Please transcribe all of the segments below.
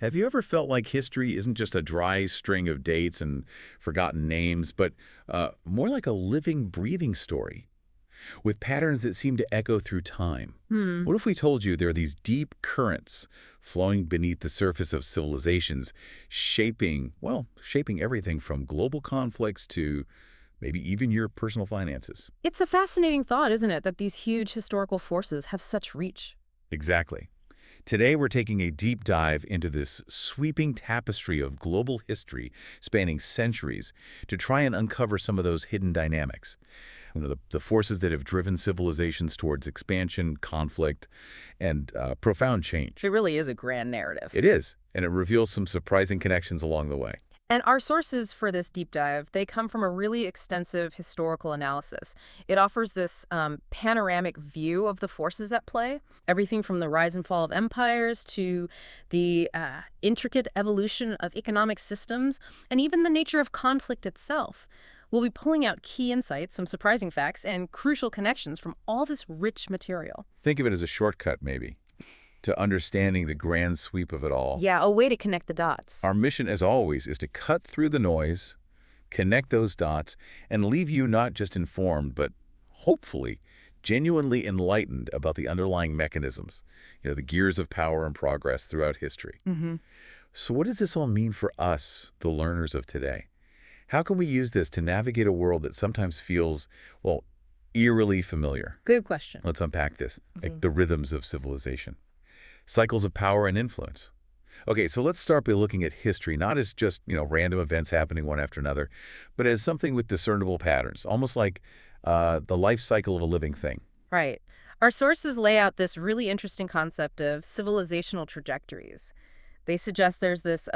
Have you ever felt like history isn't just a dry string of dates and forgotten names, but more like a living, breathing story with patterns that seem to echo through time? Hmm. What if we told you there are these deep currents flowing beneath the surface of civilizations, shaping everything from global conflicts to maybe even your personal finances? It's a fascinating thought, isn't it, that these huge historical forces have such reach? Exactly. Today, we're taking a deep dive into this sweeping tapestry of global history spanning centuries to try and uncover some of those hidden dynamics. The forces that have driven civilizations towards expansion, conflict, and profound change. It really is a grand narrative. It is, and it reveals some surprising connections along the way. And our sources for this deep dive, they come from a really extensive historical analysis. It offers this panoramic view of the forces at play, everything from the rise and fall of empires to the intricate evolution of economic systems, and even the nature of conflict itself. We'll be pulling out key insights, some surprising facts, and crucial connections from all this rich material. Think of it as a shortcut, maybe, to understanding the grand sweep of it all. Yeah, a way to connect the dots. Our mission, as always, is to cut through the noise, connect those dots, and leave you not just informed, but hopefully genuinely enlightened about the underlying mechanisms, the gears of power and progress throughout history. Hmm. So what does this all mean for us, the learners of today? How can we use this to navigate a world that sometimes feels, eerily familiar? Good question. Let's unpack this, like Mhm. the rhythms of civilization, cycles of power and influence. Okay, so let's start by looking at history, not as just, random events happening one after another, but as something with discernible patterns, almost like the life cycle of a living thing. Right. Our sources lay out this really interesting concept of civilizational trajectories. They suggest there's this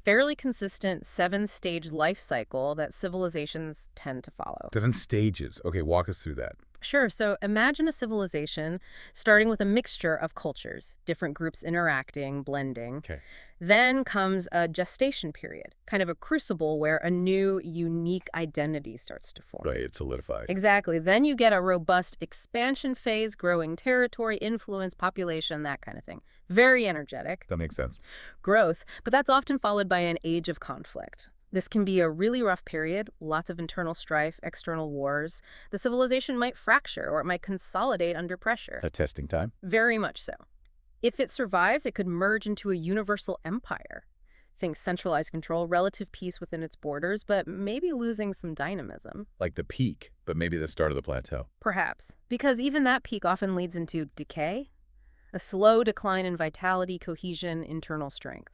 fairly consistent seven-stage life cycle that civilizations tend to follow. Different stages. Okay, walk us through that. Sure, so imagine a civilization starting with a mixture of cultures, different groups interacting, blending. Okay. Then comes a gestation period, kind of a crucible where a new, unique identity starts to form. Right, it solidifies. Exactly. Then you get a robust expansion phase, growing territory, influence, population, that kind of thing. Very energetic. That makes sense. Growth, but that's often followed by an age of conflict. This can be a really rough period, lots of internal strife, external wars. The civilization might fracture or it might consolidate under pressure. A testing time. Very much so. If it survives, it could merge into a universal empire. Think centralized control, relative peace within its borders, but maybe losing some dynamism. Like the peak, but maybe the start of the plateau. Perhaps. Because even that peak often leads into decay, a slow decline in vitality, cohesion, internal strength.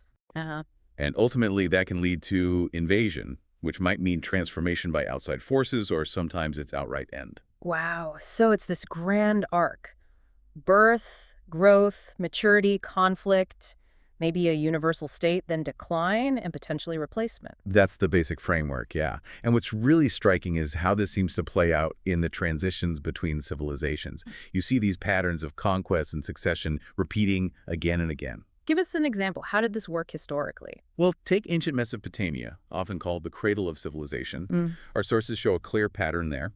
And ultimately, that can lead to invasion, which might mean transformation by outside forces, or sometimes its outright end. Wow. So it's this grand arc. Birth, growth, maturity, conflict, maybe a universal state, then decline and potentially replacement. That's the basic framework, yeah. And what's really striking is how this seems to play out in the transitions between civilizations. You see these patterns of conquest and succession repeating again and again. Give us an example. How did this work historically? Well, take ancient Mesopotamia, often called the cradle of civilization. Our sources show a clear pattern there.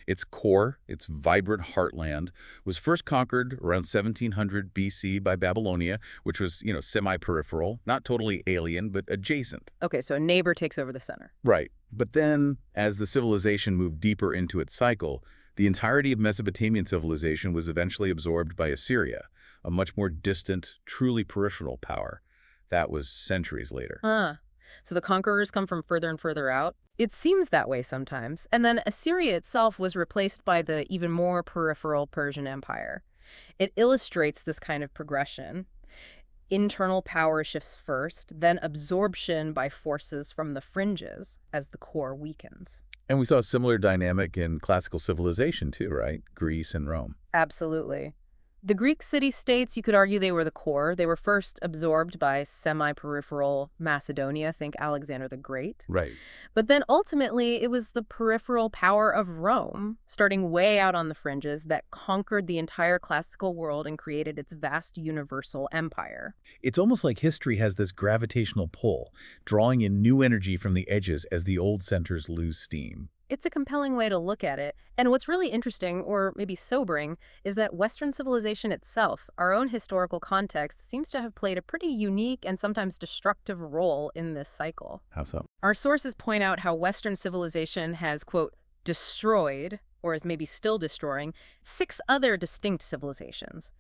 Its core, its vibrant heartland, was first conquered around 1700 BC by Babylonia, which was, semi-peripheral, not totally alien, but adjacent. Okay, so a neighbor takes over the center. Right. But then, as the civilization moved deeper into its cycle, the entirety of Mesopotamian civilization was eventually absorbed by Assyria, a much more distant, truly peripheral power. That was centuries later. So the conquerors come from further and further out? It seems that way sometimes. And then Assyria itself was replaced by the even more peripheral Persian Empire. It illustrates this kind of progression. Internal power shifts first, then absorption by forces from the fringes as the core weakens. And we saw a similar dynamic in classical civilization too, right? Greece and Rome. Absolutely. The Greek city-states, you could argue they were the core. They were first absorbed by semi-peripheral Macedonia, think Alexander the Great. Right. But then ultimately, it was the peripheral power of Rome, starting way out on the fringes, that conquered the entire classical world and created its vast universal empire. It's almost like history has this gravitational pull, drawing in new energy from the edges as the old centers lose steam. It's a compelling way to look at it. And what's really interesting, or maybe sobering, is that Western civilization itself, our own historical context, seems to have played a pretty unique and sometimes destructive role in this cycle. How so? Our sources point out how Western civilization has, quote, destroyed, or is maybe still destroying, 6 other distinct civilizations.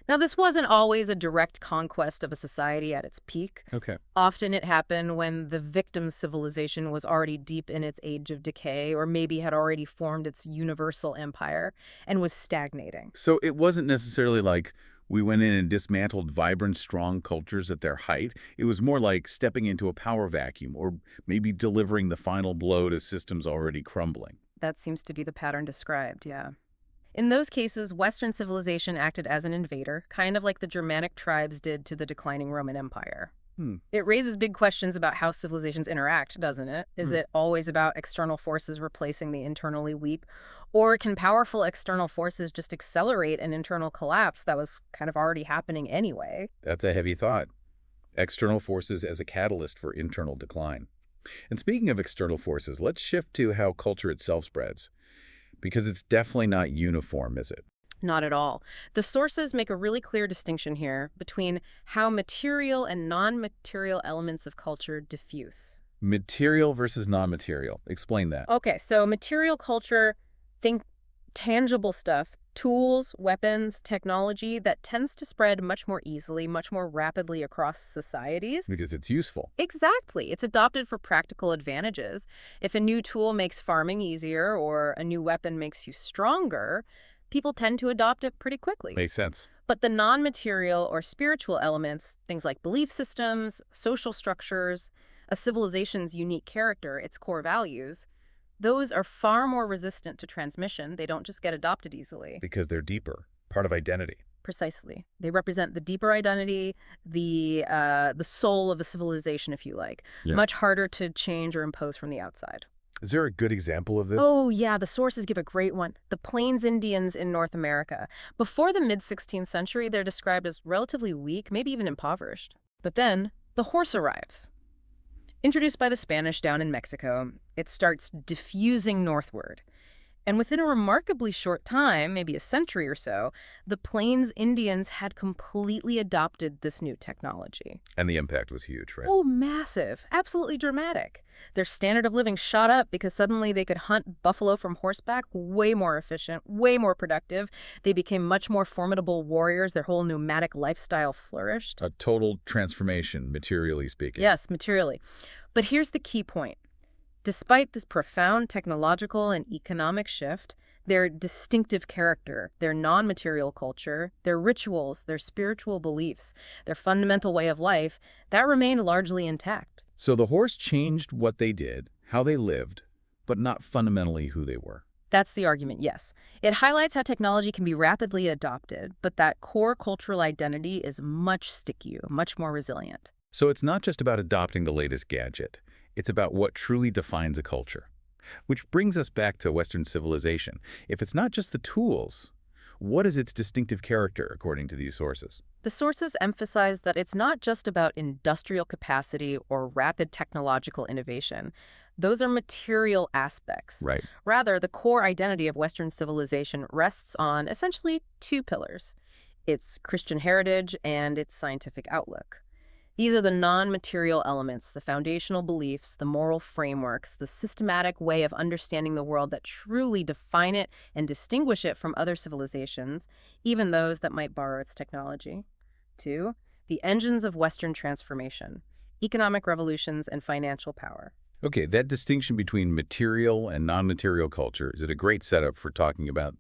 Now, this wasn't always a direct conquest of a society at its peak. Okay. Often it happened when the victim's civilization was already deep in its age of decay, or maybe had already formed its universal empire and was stagnating. So it wasn't necessarily like we went in and dismantled vibrant, strong cultures at their height. It was more like stepping into a power vacuum or maybe delivering the final blow to systems already crumbling. That seems to be the pattern described, yeah. In those cases, Western civilization acted as an invader, kind of like the Germanic tribes did to the declining Roman Empire. It raises big questions about how civilizations interact, doesn't it? Is it always about external forces replacing the internally weak? Or can powerful external forces just accelerate an internal collapse that was kind of already happening anyway? That's a heavy thought. External forces as a catalyst for internal decline. And speaking of external forces, let's shift to how culture itself spreads. Because it's definitely not uniform, is it? Not at all. The sources make a really clear distinction here between how material and non-material elements of culture diffuse. Material versus non-material. Explain that. Okay, so material culture, think tangible stuff, tools, weapons, technology that tends to spread much more easily, much more rapidly across societies. Because it's useful. Exactly. It's adopted for practical advantages. If a new tool makes farming easier or a new weapon makes you stronger, people tend to adopt it pretty quickly. Makes sense. But the non-material or spiritual elements, things like belief systems, social structures, a civilization's unique character, its core values, those are far more resistant to transmission. They don't just get adopted easily. Because they're deeper, part of identity. Precisely. They represent the deeper identity, the soul of a civilization, if you like. Yeah. Much harder to change or impose from the outside. Is there a good example of this? Oh, yeah, the sources give a great one. The Plains Indians in North America. Before the mid-16th century, they're described as relatively weak, maybe even impoverished. But then, the horse arrives. Introduced by the Spanish down in Mexico, it starts diffusing northward. And within a remarkably short time, maybe a century or so, the Plains Indians had completely adopted this new technology. And the impact was huge, right? Oh, massive. Absolutely dramatic. Their standard of living shot up because suddenly they could hunt buffalo from horseback, way more efficient, way more productive. They became much more formidable warriors. Their whole nomadic lifestyle flourished. A total transformation, materially speaking. Yes, materially. But here's the key point. Despite this profound technological and economic shift, their distinctive character, their non-material culture, their rituals, their spiritual beliefs, their fundamental way of life, that remained largely intact. So the horse changed what they did, how they lived, but not fundamentally who they were. That's the argument, yes. It highlights how technology can be rapidly adopted, but that core cultural identity is much stickier, much more resilient. So it's not just about adopting the latest gadget. It's about what truly defines a culture. Which brings us back to Western civilization. If it's not just the tools, what is its distinctive character, according to these sources? The sources emphasize that it's not just about industrial capacity or rapid technological innovation. Those are material aspects. Right. Rather, the core identity of Western civilization rests on essentially 2 pillars: its Christian heritage and its scientific outlook. These are the non-material elements, the foundational beliefs, the moral frameworks, the systematic way of understanding the world that truly define it and distinguish it from other civilizations, even those that might borrow its technology. 2, the engines of Western transformation, economic revolutions and financial power. Okay, that distinction between material and non-material culture is a great setup for talking about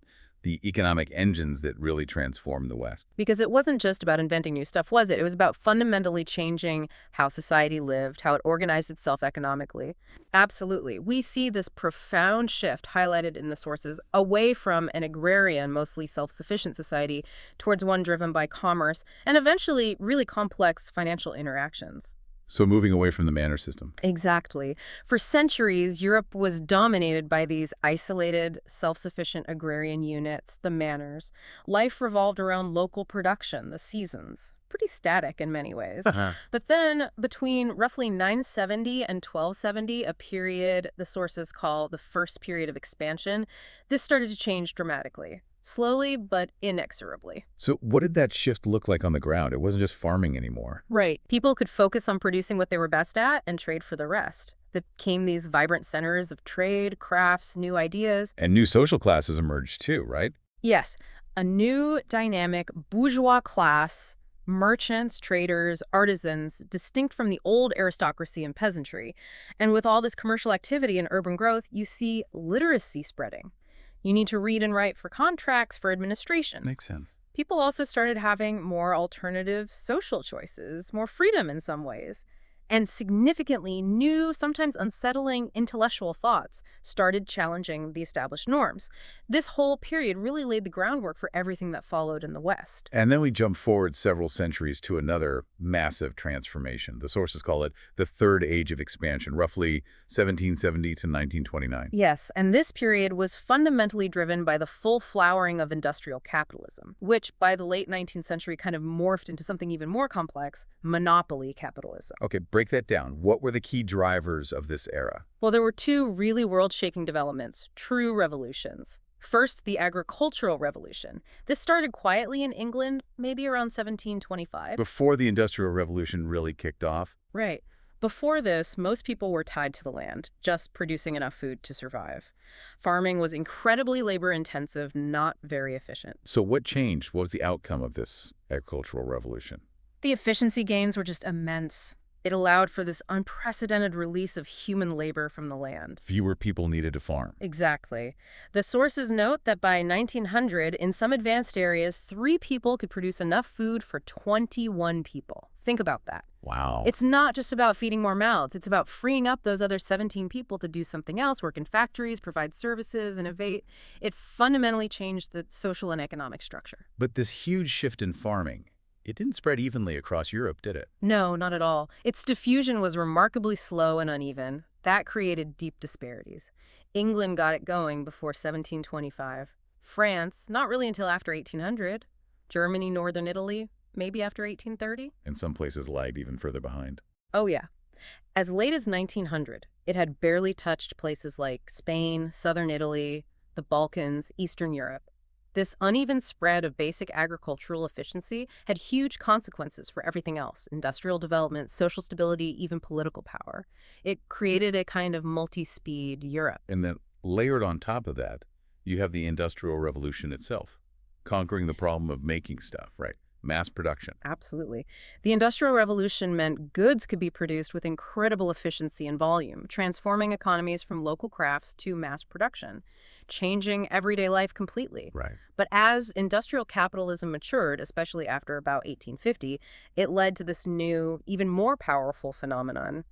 the economic engines that really transformed the West. Because it wasn't just about inventing new stuff, was it? It was about fundamentally changing how society lived, how it organized itself economically. Absolutely. We see this profound shift highlighted in the sources away from an agrarian, mostly self-sufficient society towards one driven by commerce and eventually really complex financial interactions. So moving away from the manor system. Exactly. For centuries, Europe was dominated by these isolated, self-sufficient agrarian units, the manors. Life revolved around local production, the seasons. pretty static in many ways. Uh-huh. But then between roughly 970 and 1270, a period the sources call the first period of expansion, this started to change dramatically. Slowly, but inexorably. So what did that shift look like on the ground? It wasn't just farming anymore. Right. People could focus on producing what they were best at and trade for the rest. There became these vibrant centers of trade, crafts, new ideas. And new social classes emerged too, right? Yes, a new dynamic bourgeois class, merchants, traders, artisans, distinct from the old aristocracy and peasantry. And with all this commercial activity and urban growth, you see literacy spreading. You need to read and write for contracts, for administration. Makes sense. People also started having more alternative social choices, more freedom in some ways. And significantly new, sometimes unsettling intellectual thoughts started challenging the established norms. This whole period really laid the groundwork for everything that followed in the West. And then we jump forward several centuries to another massive transformation. The sources call it the Third Age of Expansion, roughly 1770 to 1929. Yes, and this period was fundamentally driven by the full flowering of industrial capitalism, which by the late 19th century kind of morphed into something even more complex, monopoly capitalism. Okay, break that down. What were the key drivers of this era? Well, there were two really world-shaking developments, true revolutions. First, the agricultural revolution. This started quietly in England, maybe around 1725. Before the Industrial Revolution really kicked off? Right. Before this, most people were tied to the land, just producing enough food to survive. Farming was incredibly labor-intensive, not very efficient. So what changed? What was the outcome of this agricultural revolution? The efficiency gains were just immense. It allowed for this unprecedented release of human labor from the land. Fewer people needed to farm. Exactly. The sources note that by 1900, in some advanced areas, 3 people could produce enough food for 21 people. Think about that. Wow. It's not just about feeding more mouths. It's about freeing up those other 17 people to do something else, work in factories, provide services, innovate. It fundamentally changed the social and economic structure. But this huge shift in farming, it didn't spread evenly across Europe, did it? No, not at all. Its diffusion was remarkably slow and uneven. That created deep disparities. England got it going before 1725. France, not really until after 1800. Germany, northern Italy, maybe after 1830. And some places lagged even further behind. Oh, yeah. As late as 1900, it had barely touched places like Spain, southern Italy, the Balkans, Eastern Europe. This uneven spread of basic agricultural efficiency had huge consequences for everything else: industrial development, social stability, even political power. It created a kind of multi-speed Europe. And then layered on top of that, you have the Industrial Revolution itself, conquering the problem of making stuff, right? Mass production. Absolutely. The Industrial Revolution meant goods could be produced with incredible efficiency and volume, transforming economies from local crafts to mass production, changing everyday life completely. Right. But as industrial capitalism matured, especially after about 1850, it led to this new, even more powerful phenomenon: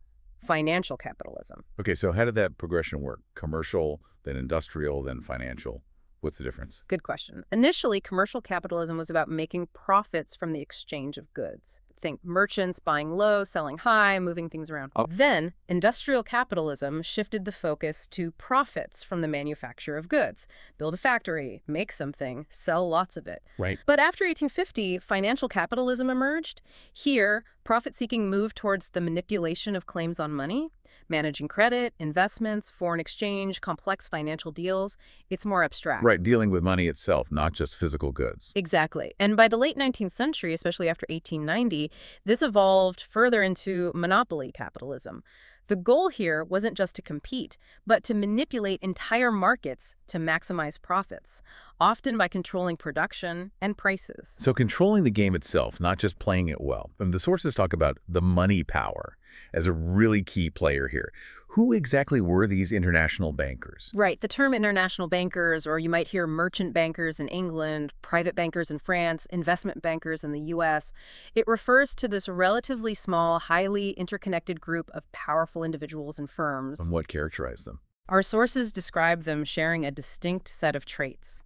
financial capitalism. Okay, so how did that progression work? Commercial, then industrial, then financial. What's the difference? Good question. Initially, commercial capitalism was about making profits from the exchange of goods. Think merchants buying low, selling high, moving things around. Then, industrial capitalism shifted the focus to profits from the manufacture of goods. Build a factory, make something, sell lots of it. Right. But after 1850, financial capitalism emerged. Here, profit-seeking moved towards the manipulation of claims on money, managing credit, investments, foreign exchange, complex financial deals. It's more abstract. Right, dealing with money itself, not just physical goods. Exactly. And by the late 19th century, especially after 1890, this evolved further into monopoly capitalism. The goal here wasn't just to compete, but to manipulate entire markets to maximize profits, often by controlling production and prices. So controlling the game itself, not just playing it well. And the sources talk about the money power as a really key player here. Who exactly were these international bankers? Right. The term international bankers, or you might hear merchant bankers in England, private bankers in France, investment bankers in the US, it refers to this relatively small, highly interconnected group of powerful individuals and firms. And what characterized them? Our sources describe them sharing a distinct set of traits: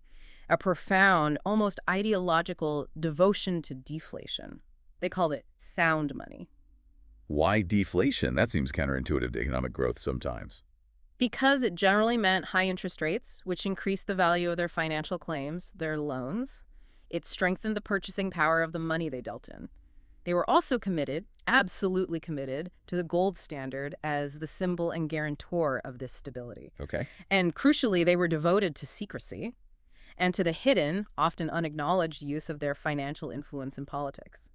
a profound, almost ideological devotion to deflation. They called it sound money. Why deflation? That seems counterintuitive to economic growth sometimes. Because it generally meant high interest rates, which increased the value of their financial claims, their loans. It strengthened the purchasing power of the money they dealt in. They were also committed, absolutely committed, to the gold standard as the symbol and guarantor of this stability. Okay. And crucially, they were devoted to secrecy and to the hidden, often unacknowledged use of their financial influence in politics.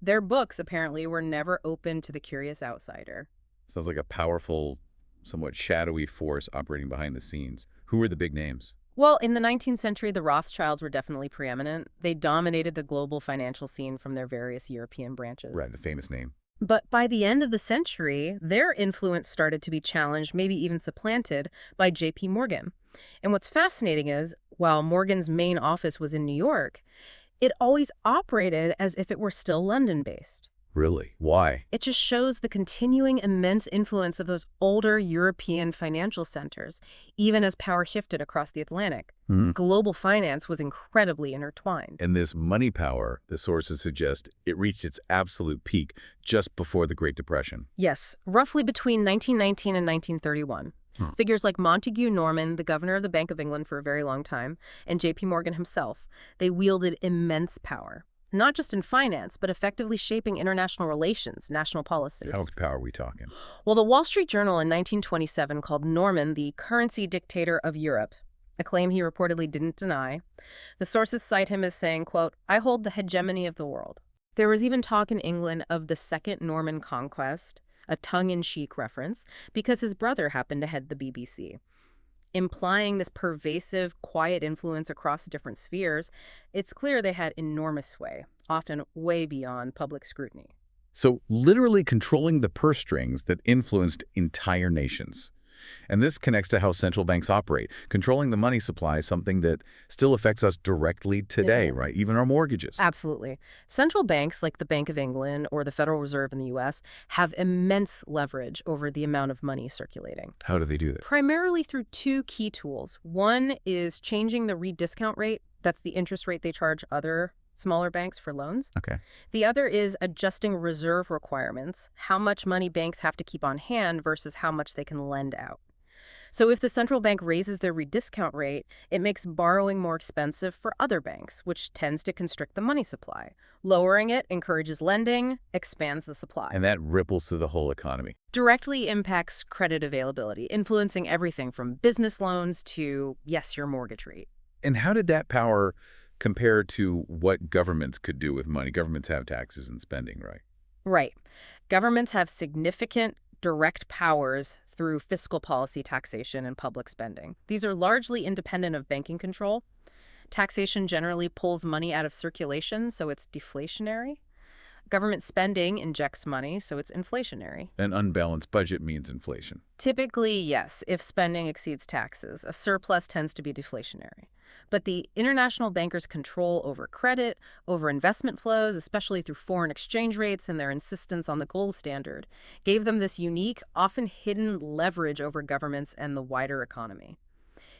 Their books, apparently, were never open to the curious outsider. Sounds like a powerful, somewhat shadowy force operating behind the scenes. Who were the big names? Well, in the 19th century, the Rothschilds were definitely preeminent. They dominated the global financial scene from their various European branches. Right, the famous name. But by the end of the century, their influence started to be challenged, maybe even supplanted, by J.P. Morgan. And what's fascinating is, while Morgan's main office was in New York, it always operated as if it were still London-based. Really? Why? It just shows the continuing immense influence of those older European financial centers, even as power shifted across the Atlantic. Global finance was incredibly intertwined. And this money power, the sources suggest, it reached its absolute peak just before the Great Depression. Yes, roughly between 1919 and 1931. Figures like Montague Norman, the governor of the Bank of England for a very long time, and J.P. Morgan himself, they wielded immense power. Not just in finance, but effectively shaping international relations, national policies. How much power are we talking? Well, the Wall Street Journal in 1927 called Norman the currency dictator of Europe, a claim he reportedly didn't deny. The sources cite him as saying, quote, "I hold the hegemony of the world." There was even talk in England of the Second Norman Conquest, a tongue-in-cheek reference, because his brother happened to head the BBC. Implying this pervasive, quiet influence across different spheres, it's clear they had enormous sway, often way beyond public scrutiny. So literally controlling the purse strings that influenced entire nations. And this connects to how central banks operate. Controlling the money supply is something that still affects us directly today, right? Even our mortgages. Absolutely. Central banks like the Bank of England or the Federal Reserve in the U.S. have immense leverage over the amount of money circulating. How do they do that? Primarily through two key tools. One is changing the rediscount rate. That's the interest rate they charge other smaller banks for loans. Okay. The other is adjusting reserve requirements, how much money banks have to keep on hand versus how much they can lend out. So if the central bank raises their rediscount rate, it makes borrowing more expensive for other banks, which tends to constrict the money supply. Lowering it encourages lending, expands the supply. And that ripples through the whole economy. Directly impacts credit availability, influencing everything from business loans to, yes, your mortgage rate. And how did that power compare to what governments could do with money? Governments have taxes and spending, right? Right. Governments have significant direct powers through fiscal policy, taxation, and public spending. These are largely independent of banking control. Taxation generally pulls money out of circulation, so it's deflationary. Government spending injects money, so it's inflationary. An unbalanced budget means inflation. Typically, yes, if spending exceeds taxes. A surplus tends to be deflationary. But the international bankers' control over credit, over investment flows, especially through foreign exchange rates and their insistence on the gold standard, gave them this unique, often hidden leverage over governments and the wider economy.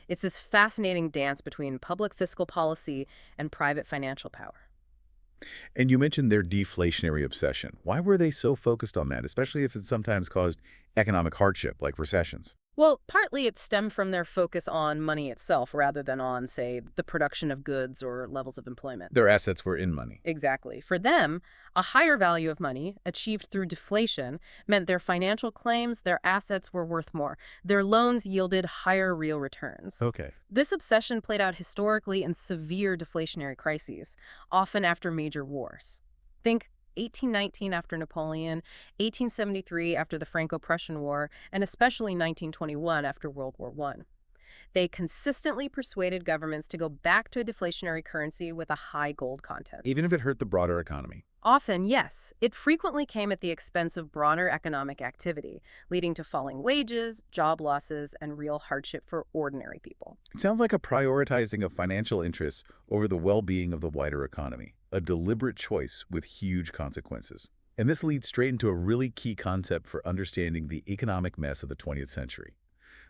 It's this fascinating dance between public fiscal policy and private financial power. And you mentioned their deflationary obsession. Why were they so focused on that, especially if it sometimes caused economic hardship, like recessions? Well, partly it stemmed from their focus on money itself rather than on, say, the production of goods or levels of employment. Their assets were in money. Exactly. For them, a higher value of money, achieved through deflation, meant their financial claims, their assets were worth more. Their loans yielded higher real returns. Okay. This obsession played out historically in severe deflationary crises, often after major wars. Think 1819 after Napoleon, 1873 after the Franco-Prussian War, and especially 1921 after World War I. They consistently persuaded governments to go back to a deflationary currency with a high gold content. Even if it hurt the broader economy. Often, yes. It frequently came at the expense of broader economic activity, leading to falling wages, job losses, and real hardship for ordinary people. It sounds like a prioritizing of financial interests over the well-being of the wider economy. A deliberate choice with huge consequences. And this leads straight into a really key concept for understanding the economic mess of the 20th century.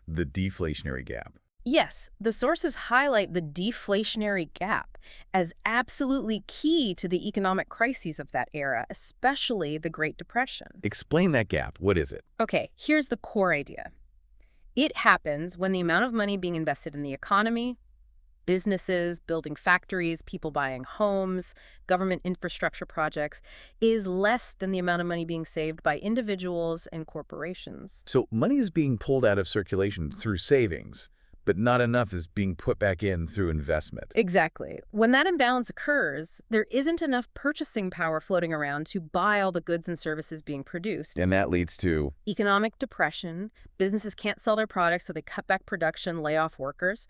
The deflationary gap. Yes, the sources highlight the deflationary gap as absolutely key to the economic crises of that era, especially the Great Depression. Explain that gap. What is it? Okay, here's the core idea. It happens when the amount of money being invested in the economy, businesses, building factories, people buying homes, government infrastructure projects, is less than the amount of money being saved by individuals and corporations. So money is being pulled out of circulation through savings, but not enough is being put back in through investment. Exactly. When that imbalance occurs, there isn't enough purchasing power floating around to buy all the goods and services being produced. And that leads to Economic depression. Businesses can't sell their products, so they cut back production, lay off workers.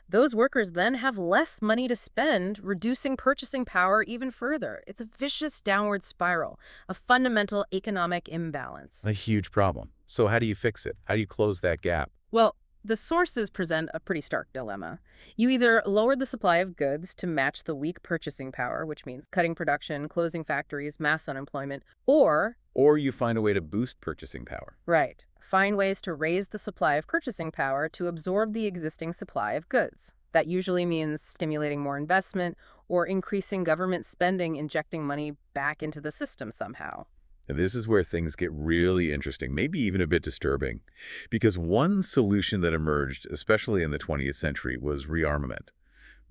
Those workers then have less money to spend, reducing purchasing power even further. It's a vicious downward spiral, a fundamental economic imbalance. a huge problem. So how do you fix it? How do you close that gap? Well, the sources present a pretty stark dilemma. You either lower the supply of goods to match the weak purchasing power, which means cutting production, closing factories, mass unemployment, or you find a way to boost purchasing power. right, find ways to raise the supply of purchasing power to absorb the existing supply of goods. That usually means stimulating more investment or increasing government spending, injecting money back into the system somehow. And this is where things get really interesting, maybe even a bit disturbing, because one solution that emerged, especially in the 20th century, was rearmament,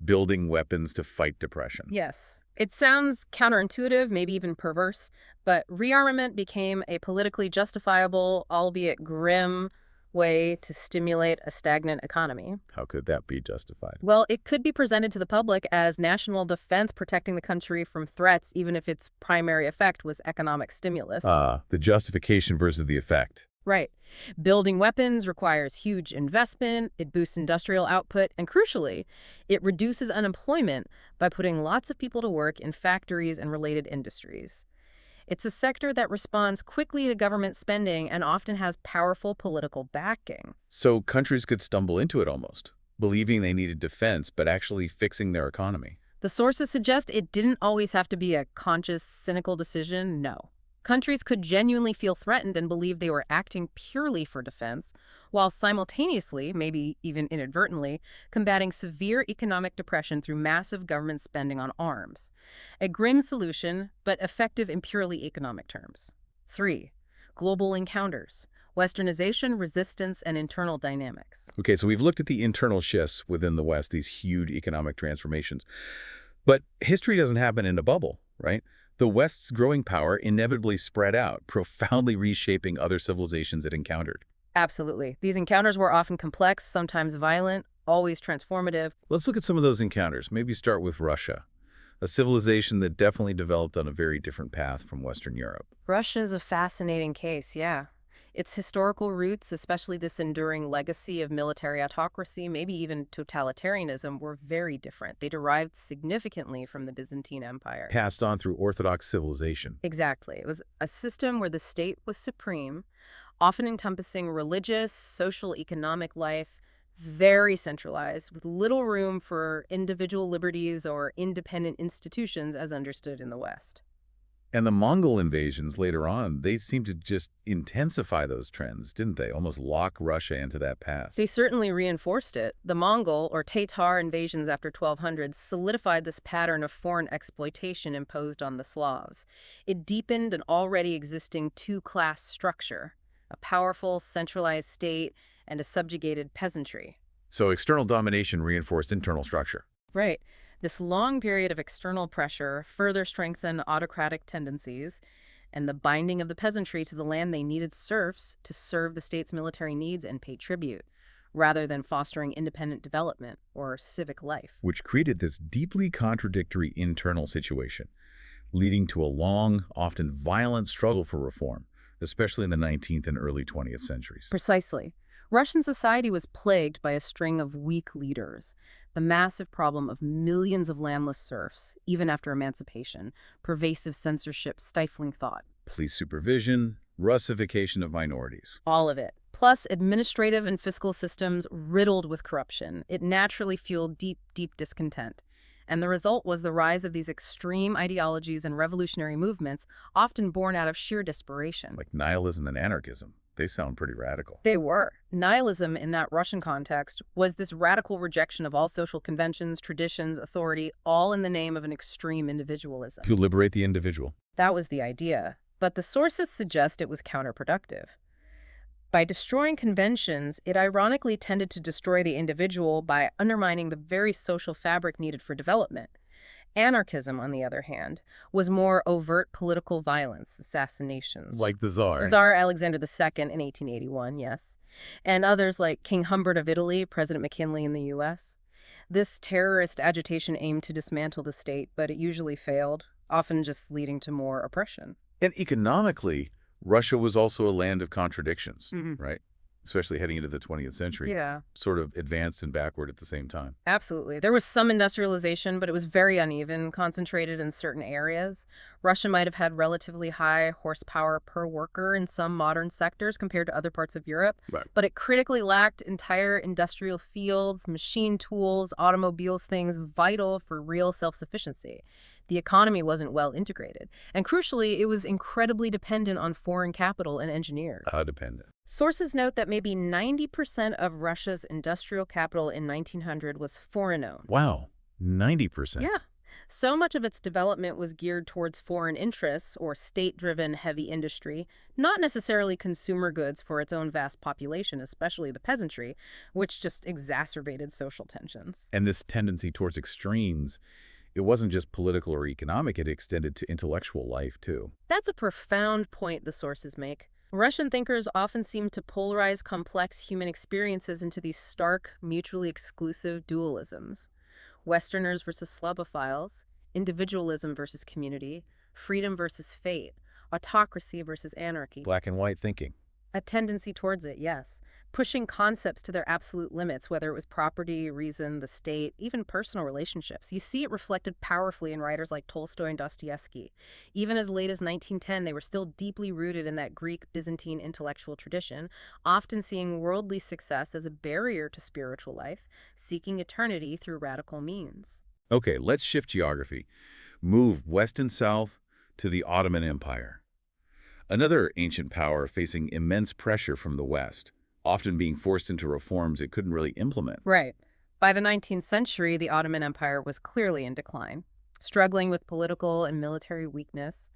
building weapons to fight depression. Yes. It sounds counterintuitive, maybe even perverse, but rearmament became a politically justifiable, albeit grim, way to stimulate a stagnant economy. How could that be justified? Well, it could be presented to the public as national defense protecting the country from threats, even if its primary effect was economic stimulus. The justification versus the effect. Right. Building weapons requires huge investment, it boosts industrial output, and crucially, it reduces unemployment by putting lots of people to work in factories and related industries. It's a sector that responds quickly to government spending and often has powerful political backing. So countries could stumble into it almost, believing they needed defense, but actually fixing their economy. The sources suggest it didn't always have to be a conscious, cynical decision, no. Countries could genuinely feel threatened and believe they were acting purely for defense, while simultaneously, maybe even inadvertently, combating severe economic depression through massive government spending on arms. A grim solution, but effective in purely economic terms. 3. Global encounters. Westernization, resistance, and internal dynamics. Okay, so we've looked at the internal shifts within the West, these huge economic transformations. But history doesn't happen in a bubble, right? The West's growing power inevitably spread out, profoundly reshaping other civilizations it encountered. Absolutely. These encounters were often complex, sometimes violent, always transformative. Let's look at some of those encounters. Maybe start with Russia, a civilization that definitely developed on a very different path from Western Europe. Russia's a fascinating case, yeah. Its historical roots, especially this enduring legacy of military autocracy, maybe even totalitarianism, were very different. They derived significantly from the Byzantine Empire. Passed on through Orthodox civilization. Exactly. It was a system where the state was supreme, often encompassing religious, social, economic life, very centralized, with little room for individual liberties or independent institutions as understood in the West. And the Mongol invasions later on, they seemed to just intensify those trends, didn't they? Almost lock Russia into that past. They certainly reinforced it. The Mongol, or Tatar, invasions after 1200 solidified this pattern of foreign exploitation imposed on the Slavs. It deepened an already existing two-class structure, a powerful, centralized state and a subjugated peasantry. So external domination reinforced internal structure. Right. This long period of external pressure further strengthened autocratic tendencies, and the binding of the peasantry to the land they needed serfs to serve the state's military needs and pay tribute, rather than fostering independent development or civic life. Which created this deeply contradictory internal situation, leading to a long, often violent struggle for reform, especially in the 19th and early 20th centuries. Precisely. Russian society was plagued by a string of weak leaders. The massive problem of millions of landless serfs, even after emancipation, pervasive censorship, stifling thought. Police supervision, Russification of minorities. All of it. Plus, administrative and fiscal systems riddled with corruption. It naturally fueled deep, deep discontent. And the result was the rise of these extreme ideologies and revolutionary movements, often born out of sheer desperation. Like nihilism and anarchism. They sound pretty radical. They were. Nihilism, in that Russian context, was this radical rejection of all social conventions, traditions, authority, all in the name of an extreme individualism. To liberate the individual. That was the idea. But the sources suggest it was counterproductive. By destroying conventions, it ironically tended to destroy the individual by undermining the very social fabric needed for development. Anarchism, on the other hand, was more overt political violence, assassinations. Like the Tsar. Tsar Alexander II in 1881, yes. And others like King Humbert of Italy, President McKinley in the U.S. This terrorist agitation aimed to dismantle the state, but it usually failed, often just leading to more oppression. And economically, Russia was also a land of contradictions, Mhm. right? Especially heading into the 20th century. Yeah. Sort of advanced and backward at the same time. Absolutely. There was some industrialization, but it was very uneven, concentrated in certain areas. Russia might have had relatively high horsepower per worker in some modern sectors compared to other parts of Europe, Right. but it critically lacked entire industrial fields, machine tools, automobiles, things vital for real self-sufficiency. The economy wasn't well integrated, and crucially, it was incredibly dependent on foreign capital and engineers. Dependent. Sources note that maybe 90% of Russia's industrial capital in 1900 was foreign-owned. Wow, 90%. Yeah. So much of its development was geared towards foreign interests or state-driven heavy industry, not necessarily consumer goods for its own vast population, especially the peasantry, which just exacerbated social tensions. And this tendency towards extremes, it wasn't just political or economic, it extended to intellectual life, too. That's a profound point the sources make. Russian thinkers often seem to polarize complex human experiences into these stark, mutually exclusive dualisms. Westerners versus Slavophiles, individualism versus community, freedom versus fate, autocracy versus anarchy. Black and white thinking. A tendency towards it, yes. Pushing concepts to their absolute limits, whether it was property, reason, the state, even personal relationships. You see it reflected powerfully in writers like Tolstoy and Dostoevsky. Even as late as 1910, they were still deeply rooted in that Greek Byzantine intellectual tradition, often seeing worldly success as a barrier to spiritual life, seeking eternity through radical means. Okay, let's shift geography. Move west and south to the Ottoman Empire. Another ancient power facing immense pressure from the West, often being forced into reforms it couldn't really implement. Right. By the 19th century, the Ottoman Empire was clearly in decline, struggling with political and military weakness,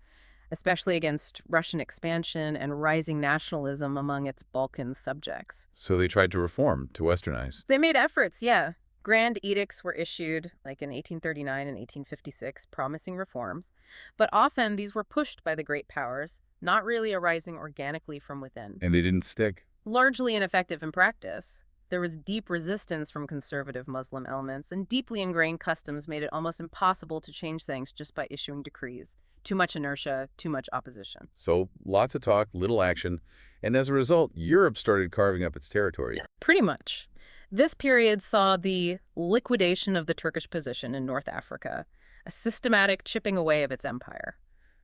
especially against Russian expansion and rising nationalism among its Balkan subjects. So they tried to reform, to westernize. They made efforts, yeah. Grand edicts were issued, like in 1839 and 1856, promising reforms. But often these were pushed by the great powers, not really arising organically from within. And they didn't stick. Largely ineffective in practice. There was deep resistance from conservative Muslim elements, and deeply ingrained customs made it almost impossible to change things just by issuing decrees. Too much inertia, too much opposition. So lots of talk, little action, and as a result, Europe started carving up its territory. Pretty much. This period saw the liquidation of the Turkish position in North Africa, a systematic chipping away of its empire.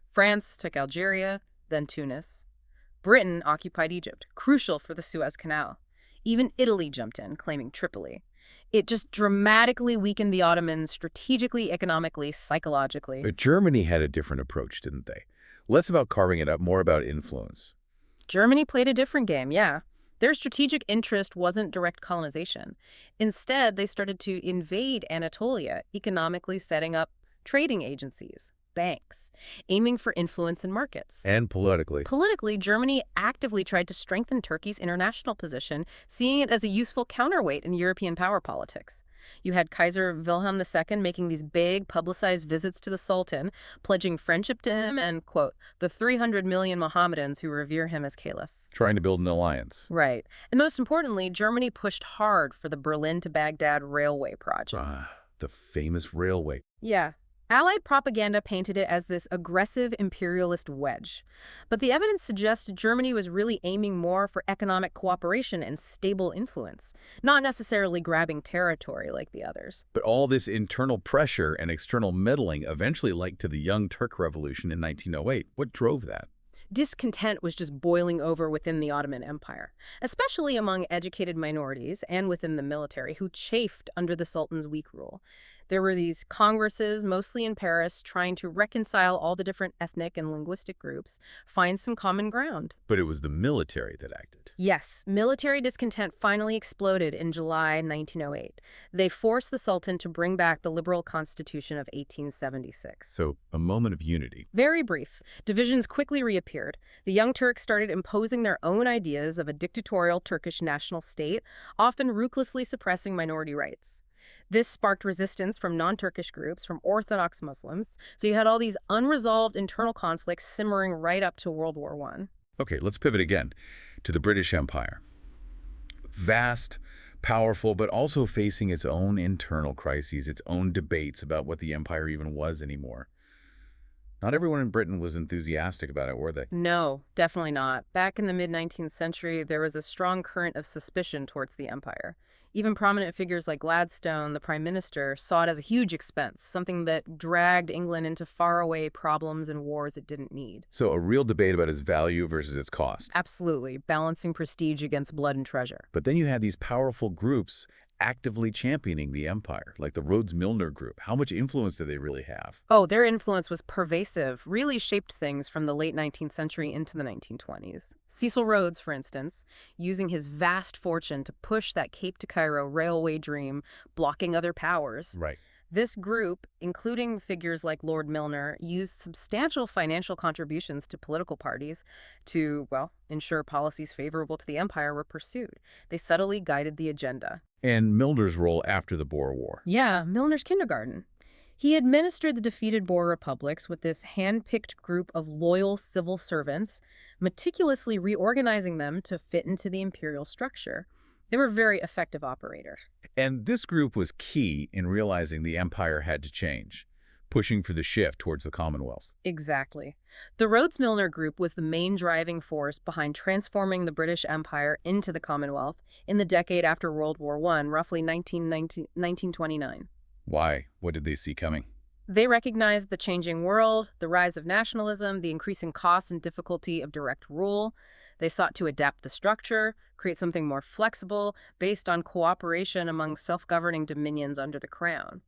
France took Algeria, then Tunis. Britain occupied Egypt, crucial for the Suez Canal. Even Italy jumped in, claiming Tripoli. It just dramatically weakened the Ottomans strategically, economically, psychologically. But Germany had a different approach, didn't they? Less about carving it up, more about influence. Germany played a different game, yeah. Their strategic interest wasn't direct colonization. Instead, they started to invade Anatolia, economically setting up trading agencies, banks, aiming for influence in markets. And politically. Politically, Germany actively tried to strengthen Turkey's international position, seeing it as a useful counterweight in European power politics. You had Kaiser Wilhelm II making these big, publicized visits to the Sultan, pledging friendship to him and, quote, the 300 million Mohammedans who revere him as caliph. Trying to build an alliance. Right. And most importantly, Germany pushed hard for the Berlin to Baghdad railway project. The famous railway. Yeah. Allied propaganda painted it as this aggressive imperialist wedge. But the evidence suggests Germany was really aiming more for economic cooperation and stable influence, not necessarily grabbing territory like the others. But all this internal pressure and external meddling eventually led to the Young Turk Revolution in 1908. What drove that? Discontent was just boiling over within the Ottoman Empire, especially among educated minorities and within the military who chafed under the Sultan's weak rule. There were these congresses, mostly in Paris, trying to reconcile all the different ethnic and linguistic groups, find some common ground. But it was the military that acted. Yes, military discontent finally exploded in July 1908. They forced the Sultan to bring back the liberal constitution of 1876. So, a moment of unity. Very brief. Divisions quickly reappeared. The Young Turks started imposing their own ideas of a dictatorial Turkish national state, often ruthlessly suppressing minority rights. This sparked resistance from non-Turkish groups, from Orthodox Muslims. So you had all these unresolved internal conflicts simmering right up to World War I. Okay, let's pivot again to the British Empire. Vast, powerful, but also facing its own internal crises, its own debates about what the empire even was anymore. Not everyone in Britain was enthusiastic about it, were they? No, definitely not. Back in the mid-19th century, there was a strong current of suspicion towards the empire. Even prominent figures like Gladstone, the prime minister, saw it as a huge expense, something that dragged England into faraway problems and wars it didn't need. So a real debate about its value versus its cost. Absolutely, balancing prestige against blood and treasure. But then you had these powerful groups actively championing the empire, like the Rhodes-Milner Group. How much influence did they really have? Oh, their influence was pervasive, really shaped things from the late 19th century into the 1920s. Cecil Rhodes, for instance, using his vast fortune to push that Cape to Cairo railway dream, blocking other powers. Right. This group, including figures like Lord Milner, used substantial financial contributions to political parties to, well, ensure policies favorable to the empire were pursued. They subtly guided the agenda. And Milner's role after the Boer War. Yeah, Milner's kindergarten. He administered the defeated Boer republics with this hand-picked group of loyal civil servants, meticulously reorganizing them to fit into the imperial structure. They were very effective operators. And this group was key in realizing the empire had to change, pushing for the shift towards the Commonwealth. Exactly. The Rhodes-Milner Group was the main driving force behind transforming the British Empire into the Commonwealth in the decade after World War I, roughly 1929. Why? What did they see coming? They recognized the changing world, the rise of nationalism, the increasing cost and difficulty of direct rule. They sought to adapt the structure, create something more flexible, based on cooperation among self-governing dominions under the crown.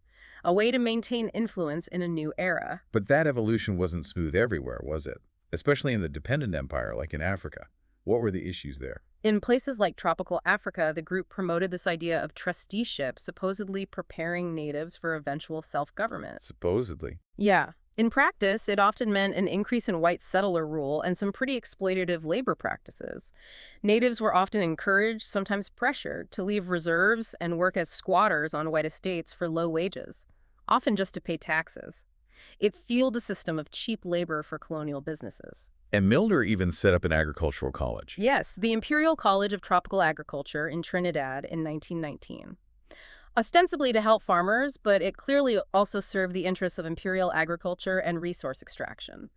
A way to maintain influence in a new era. But that evolution wasn't smooth everywhere, was it? Especially in the dependent empire, like in Africa. What were the issues there? In places like tropical Africa, the group promoted this idea of trusteeship, supposedly preparing natives for eventual self-government. Supposedly. Yeah. In practice, it often meant an increase in white settler rule and some pretty exploitative labor practices. Natives were often encouraged, sometimes pressured, to leave reserves and work as squatters on white estates for low wages, often just to pay taxes. It fueled a system of cheap labor for colonial businesses. And Milner even set up an agricultural college. Yes, the Imperial College of Tropical Agriculture in Trinidad in 1919. Ostensibly to help farmers, but it clearly also served the interests of imperial agriculture and resource extraction.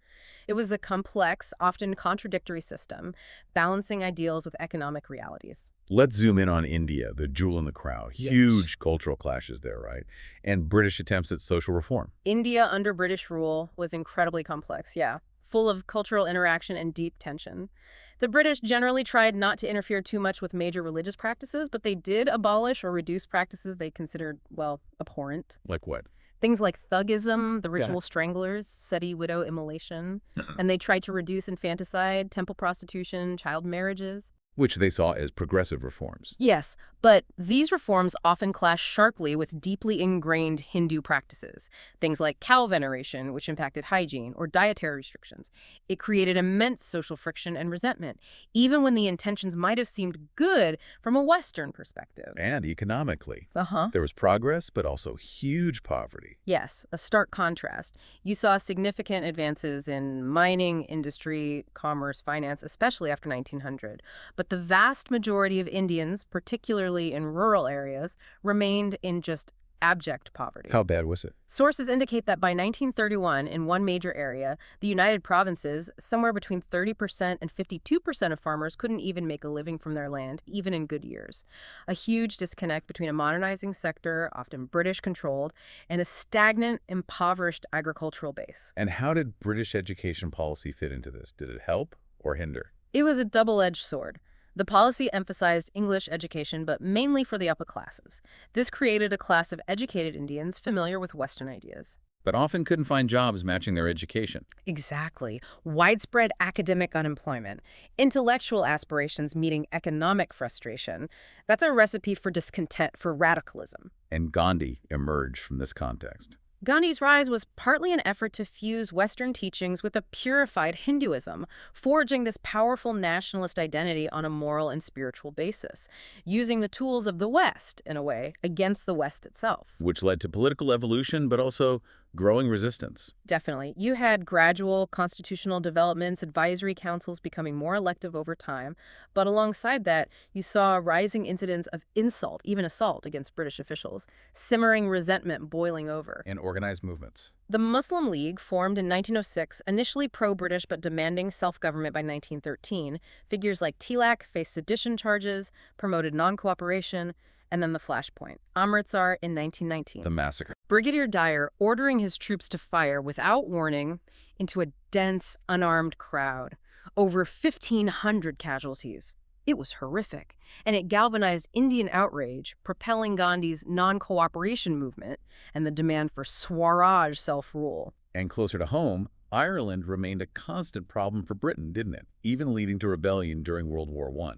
It was a complex, often contradictory system, balancing ideals with economic realities. Let's zoom in on India, the jewel in the crown. Yes. Huge cultural clashes there, right? And British attempts at social reform. India under British rule was incredibly complex, yeah, full of cultural interaction and deep tension. The British generally tried not to interfere too much with major religious practices, but they did abolish or reduce practices they considered, well, abhorrent. Like what? Things like thugism, the ritual stranglers, seti widow immolation, and they tried to reduce infanticide, temple prostitution, child marriages. Which they saw as progressive reforms. Yes, but these reforms often clash sharply with deeply ingrained Hindu practices, things like cow veneration, which impacted hygiene, or dietary restrictions. It created immense social friction and resentment, even when the intentions might have seemed good from a Western perspective. And economically. Uh-huh. There was progress, but also huge poverty. Yes, a stark contrast. You saw significant advances in mining, industry, commerce, finance, especially after 1900. But the vast majority of Indians, particularly in rural areas, remained in just abject poverty. How bad was it? Sources indicate that by 1931, in one major area, the United Provinces, somewhere between 30% and 52% of farmers couldn't even make a living from their land, even in good years. A huge disconnect between a modernizing sector, often British-controlled, and a stagnant, impoverished agricultural base. And how did British education policy fit into this? Did it help or hinder? It was a double-edged sword. The policy emphasized English education, but mainly for the upper classes. This created a class of educated Indians familiar with Western ideas. But often couldn't find jobs matching their education. Exactly. Widespread academic unemployment, intellectual aspirations meeting economic frustration. That's a recipe for discontent, for radicalism. And Gandhi emerged from this context. Gandhi's rise was partly an effort to fuse Western teachings with a purified Hinduism, forging this powerful nationalist identity on a moral and spiritual basis, using the tools of the West, in a way, against the West itself. Which led to political evolution, but also growing resistance. Definitely. You had gradual constitutional developments, advisory councils becoming more elective over time, but alongside that, you saw rising incidents of insult, even assault, against British officials, simmering resentment boiling over. And organized movements. The Muslim League, formed in 1906, initially pro-British but demanding self-government by 1913, figures like Tilak faced sedition charges, promoted non-cooperation, and then the flashpoint, Amritsar in 1919. The massacre. Brigadier Dyer ordering his troops to fire without warning into a dense, unarmed crowd. Over 1,500 casualties. It was horrific, and it galvanized Indian outrage, propelling Gandhi's non-cooperation movement and the demand for Swaraj self-rule. And closer to home, Ireland remained a constant problem for Britain, didn't it? Even leading to rebellion during World War I.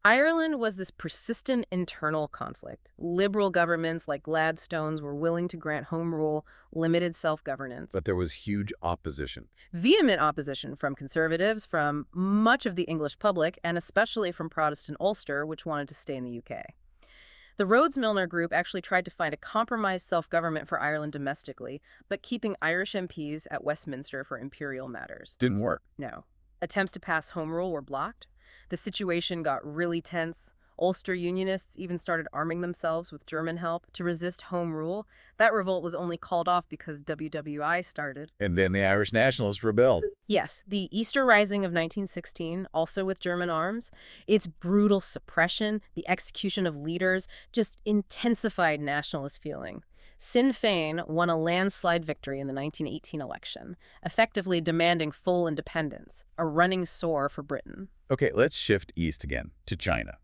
Ireland was this persistent internal conflict. Liberal governments like Gladstone's were willing to grant home rule, limited self-governance. But there was huge opposition. Vehement opposition from conservatives, from much of the English public, and especially from Protestant Ulster, which wanted to stay in the UK. The Rhodes-Milner Group actually tried to find a compromised self-government for Ireland domestically, but keeping Irish MPs at Westminster for imperial matters. Didn't work. No. Attempts to pass home rule were blocked. The situation got really tense. Ulster Unionists even started arming themselves with German help to resist home rule. That revolt was only called off because WWI started. And then the Irish nationalists rebelled. Yes, the Easter Rising of 1916, also with German arms, its brutal suppression, the execution of leaders, just intensified nationalist feeling. Sinn Féin won a landslide victory in the 1918 election, effectively demanding full independence, a running sore for Britain. Okay, let's shift east again, to China.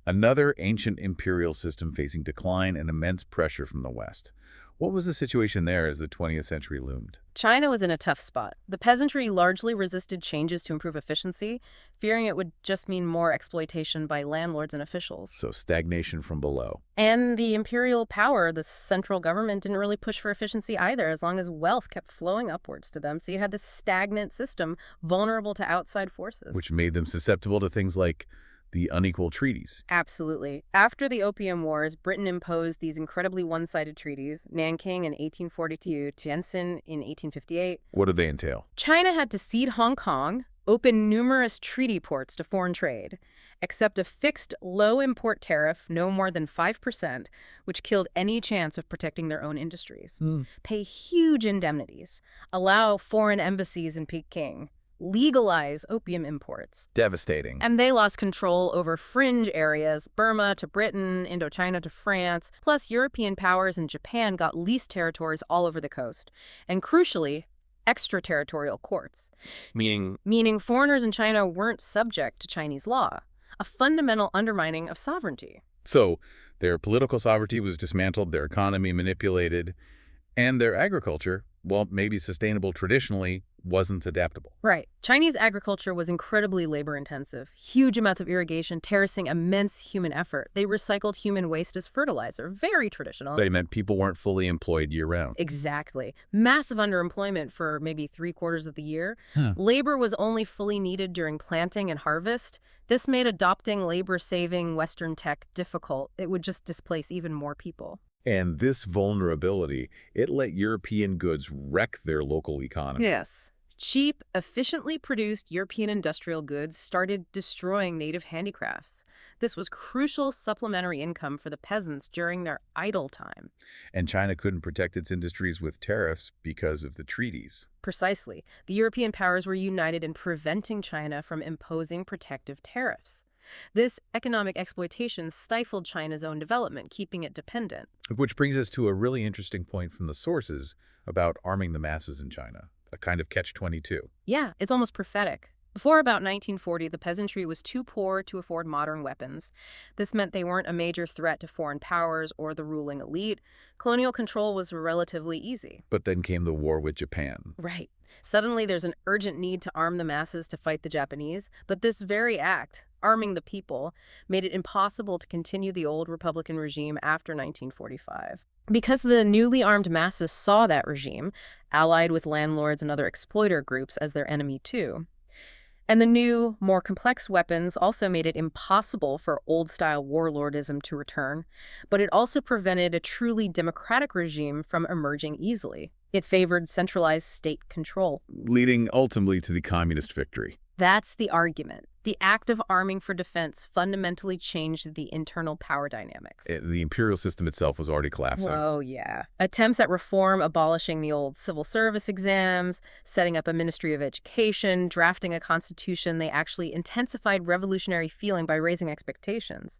Another ancient imperial system facing decline and immense pressure from the West. What was the situation there as the 20th century loomed? China was in a tough spot. The peasantry largely resisted changes to improve efficiency, fearing it would just mean more exploitation by landlords and officials. So stagnation from below. And the imperial power, the central government, didn't really push for efficiency either, as long as wealth kept flowing upwards to them. So you had this stagnant system, vulnerable to outside forces. Which made them susceptible to things like the unequal treaties. Absolutely. After the Opium Wars, Britain imposed these incredibly one-sided treaties, Nanking in 1842, Tientsin in 1858. What did they entail? China had to cede Hong Kong, open numerous treaty ports to foreign trade, accept a fixed low import tariff, no more than 5%, which killed any chance of protecting their own industries, pay huge indemnities, allow foreign embassies in Peking, legalize opium imports. Devastating. And they lost control over fringe areas, Burma to Britain, Indochina to France, plus European powers and Japan got leased territories all over the coast. And crucially, extraterritorial courts. Meaning foreigners in China weren't subject to Chinese law, a fundamental undermining of sovereignty. So their political sovereignty was dismantled, their economy manipulated, and their agriculture, while maybe sustainable traditionally, wasn't adaptable. Right. Chinese agriculture was incredibly labor-intensive. Huge amounts of irrigation, terracing, immense human effort. They recycled human waste as fertilizer. Very traditional. They meant people weren't fully employed year-round. Exactly. Massive underemployment for maybe 3/4 of the year. Labor was only fully needed during planting and harvest. This made adopting labor-saving Western tech difficult. It would just displace even more people. And this vulnerability, it let European goods wreck their local economy. Yes. Cheap, efficiently produced European industrial goods started destroying native handicrafts. This was crucial supplementary income for the peasants during their idle time. And China couldn't protect its industries with tariffs because of the treaties. Precisely. The European powers were united in preventing China from imposing protective tariffs. This economic exploitation stifled China's own development, keeping it dependent. Which brings us to a really interesting point from the sources about arming the masses in China, a kind of catch-22. Yeah, it's almost prophetic. Before about 1940, the peasantry was too poor to afford modern weapons. This meant they weren't a major threat to foreign powers or the ruling elite. Colonial control was relatively easy. But then came the war with Japan. Right. Suddenly, there's an urgent need to arm the masses to fight the Japanese, but this very act, arming the people, made it impossible to continue the old Republican regime after 1945. Because the newly armed masses saw that regime, allied with landlords and other exploiter groups as their enemy too. And the new, more complex weapons also made it impossible for old-style warlordism to return, but it also prevented a truly democratic regime from emerging easily. It favored centralized state control. Leading ultimately to the communist victory. That's the argument. The act of arming for defense fundamentally changed the internal power dynamics. The imperial system itself was already collapsing. Oh, yeah. Attempts at reform, abolishing the old civil service exams, setting up a Ministry of Education, drafting a constitution, they actually intensified revolutionary feeling by raising expectations.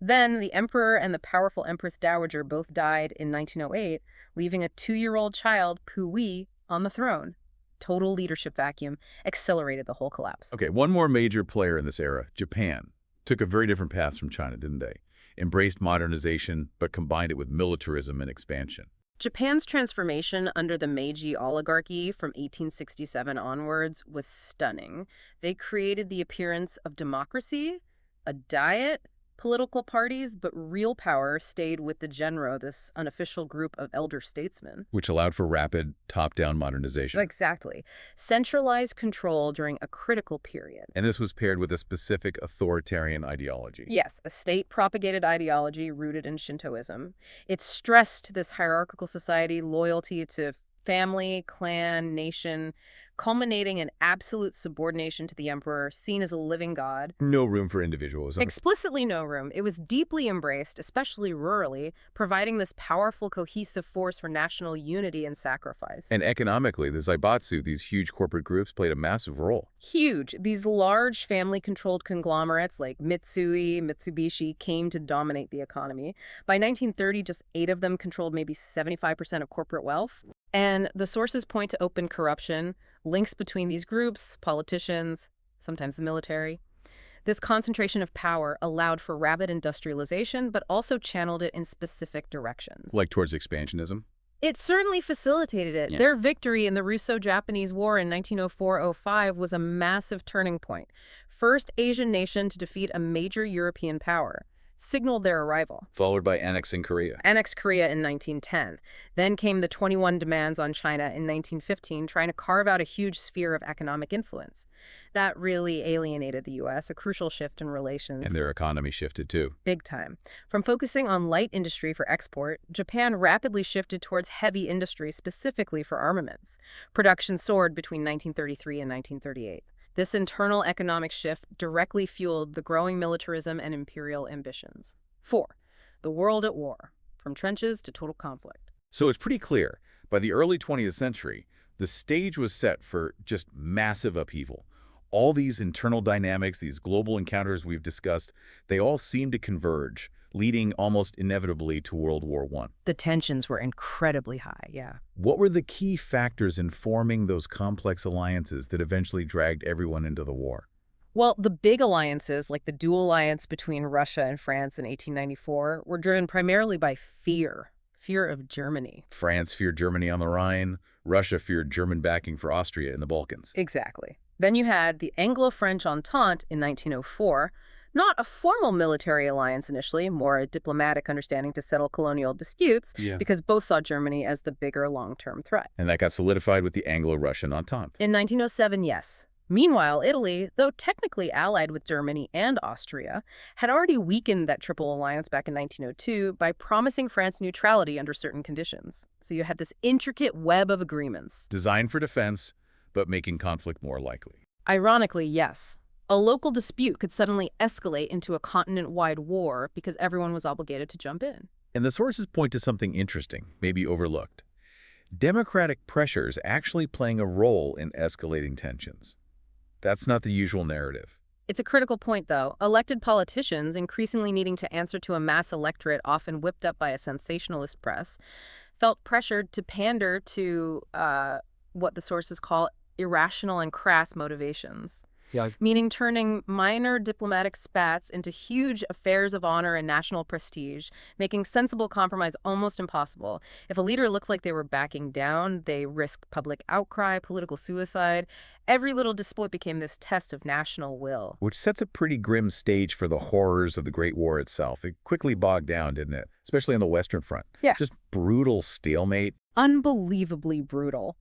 Then the emperor and the powerful Empress Dowager both died in 1908, leaving a 2-year-old child, Puyi, on the throne. Total leadership vacuum accelerated the whole collapse. Okay, one more major player in this era, Japan, took a very different path from China, didn't they? Embraced modernization, but combined it with militarism and expansion. Japan's transformation under the Meiji oligarchy from 1867 onwards was stunning. They created the appearance of democracy, a diet, political parties, but real power stayed with the genro, this unofficial group of elder statesmen. Which allowed for rapid top-down modernization. Exactly. Centralized control during a critical period. And this was paired with a specific authoritarian ideology. Yes, a state-propagated ideology rooted in Shintoism. It stressed this hierarchical society, loyalty to family, clan, nation, culminating in absolute subordination to the emperor, seen as a living god. No room for individualism. Explicitly no room. It was deeply embraced, especially rurally, providing this powerful, cohesive force for national unity and sacrifice. And economically, the zaibatsu, these huge corporate groups, played a massive role. Huge. These large family-controlled conglomerates like Mitsui, Mitsubishi came to dominate the economy. By 1930, just 8 of them controlled maybe 75% of corporate wealth. And the sources point to open corruption, links between these groups, politicians, sometimes the military. This concentration of power allowed for rapid industrialization, but also channeled it in specific directions. Like towards expansionism? It certainly facilitated it. Yeah. Their victory in the Russo-Japanese War in 1904-05 was a massive turning point. First Asian nation to defeat a major European power. Signaled their arrival. Followed by annexing Korea. Annexed Korea in 1910. Then came the 21 demands on China in 1915, trying to carve out a huge sphere of economic influence. That really alienated the U.S., a crucial shift in relations. And their economy shifted too. Big time. From focusing on light industry for export, Japan rapidly shifted towards heavy industry, specifically for armaments. Production soared between 1933 and 1938. This internal economic shift directly fueled the growing militarism and imperial ambitions. 4. The world at war, from trenches to total conflict. So it's pretty clear, by the early 20th century, the stage was set for just massive upheaval. All these internal dynamics, these global encounters we've discussed, they all seem to converge, leading almost inevitably to World War I. The tensions were incredibly high, yeah. What were the key factors in forming those complex alliances that eventually dragged everyone into the war? Well, the big alliances, like the dual alliance between Russia and France in 1894, were driven primarily by fear. Fear of Germany. France feared Germany on the Rhine. Russia feared German backing for Austria in the Balkans. Exactly. Then you had the Anglo-French Entente in 1904, not a formal military alliance initially, more a diplomatic understanding to settle colonial disputes, because both saw Germany as the bigger long-term threat. And that got solidified with the Anglo-Russian Entente. In 1907, yes. Meanwhile, Italy, though technically allied with Germany and Austria, had already weakened that triple alliance back in 1902 by promising France neutrality under certain conditions. So you had this intricate web of agreements. Designed for defense, but making conflict more likely. Ironically, yes. A local dispute could suddenly escalate into a continent-wide war because everyone was obligated to jump in. And the sources point to something interesting, maybe overlooked. Democratic pressures actually playing a role in escalating tensions. That's not the usual narrative. It's a critical point, though. Elected politicians, increasingly needing to answer to a mass electorate often whipped up by a sensationalist press, felt pressured to pander to what the sources call irrational and crass motivations. Yeah. meaning turning minor diplomatic spats into huge affairs of honor and national prestige, making sensible compromise almost impossible. If a leader looked like they were backing down, they risked public outcry, political suicide. Every little dispute became this test of national will. Which sets a pretty grim stage for the horrors of the Great War itself. It quickly bogged down, didn't it? Especially on the Western Front. Yeah. Just brutal stalemate. Unbelievably brutal.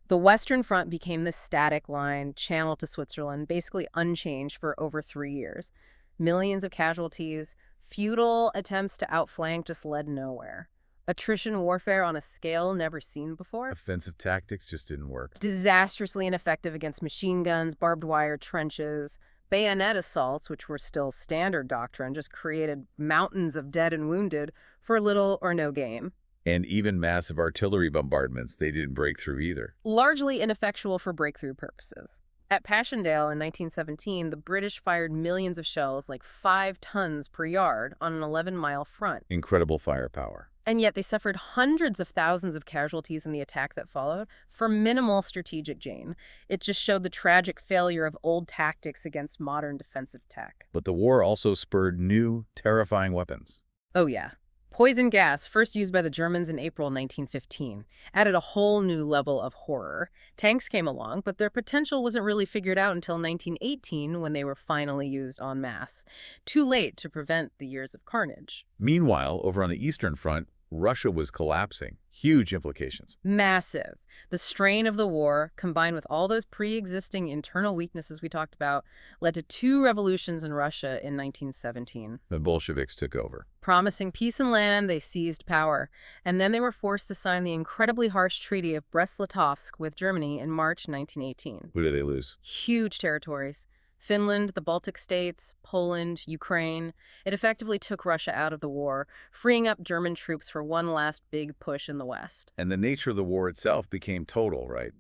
The Western Front became this static line, channel to Switzerland, basically unchanged for over 3 years. Millions of casualties, futile attempts to outflank just led nowhere. Attrition warfare on a scale never seen before. Offensive tactics just didn't work. Disastrously ineffective against machine guns, barbed wire trenches. Bayonet assaults, which were still standard doctrine, just created mountains of dead and wounded for little or no gain. And even massive artillery bombardments, they didn't break through either. Largely ineffectual for breakthrough purposes. At Passchendaele in 1917, the British fired millions of shells, like 5 tons per yard, on an 11-mile front. Incredible firepower. And yet they suffered hundreds of thousands of casualties in the attack that followed for minimal strategic gain. It just showed the tragic failure of old tactics against modern defensive tech. But the war also spurred new, terrifying weapons. Oh yeah. Poison gas, first used by the Germans in April 1915, added a whole new level of horror. Tanks came along, but their potential wasn't really figured out until 1918 when they were finally used en masse. Too late to prevent the years of carnage. Meanwhile, over on the Eastern Front, Russia was collapsing. Huge implications. Massive. The strain of the war, combined with all those pre-existing internal weaknesses we talked about, led to 2 revolutions in Russia in 1917. The Bolsheviks took over. Promising peace and land, they seized power. And then they were forced to sign the incredibly harsh Treaty of Brest-Litovsk with Germany in March 1918. Who did they lose? Huge territories. Finland, the Baltic states, Poland, Ukraine. It effectively took Russia out of the war, freeing up German troops for one last big push in the West. And the nature of the war itself became total, right?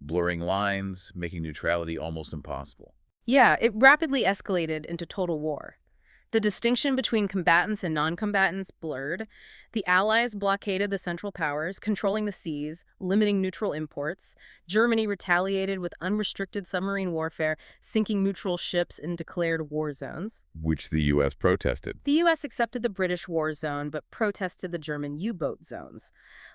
Blurring lines, making neutrality almost impossible. Yeah, it rapidly escalated into total war. The distinction between combatants and non-combatants blurred. The Allies blockaded the Central Powers, controlling the seas, limiting neutral imports. Germany retaliated with unrestricted submarine warfare, sinking neutral ships in declared war zones. Which the U.S. protested. The U.S. accepted the British war zone, but protested the German U-boat zones.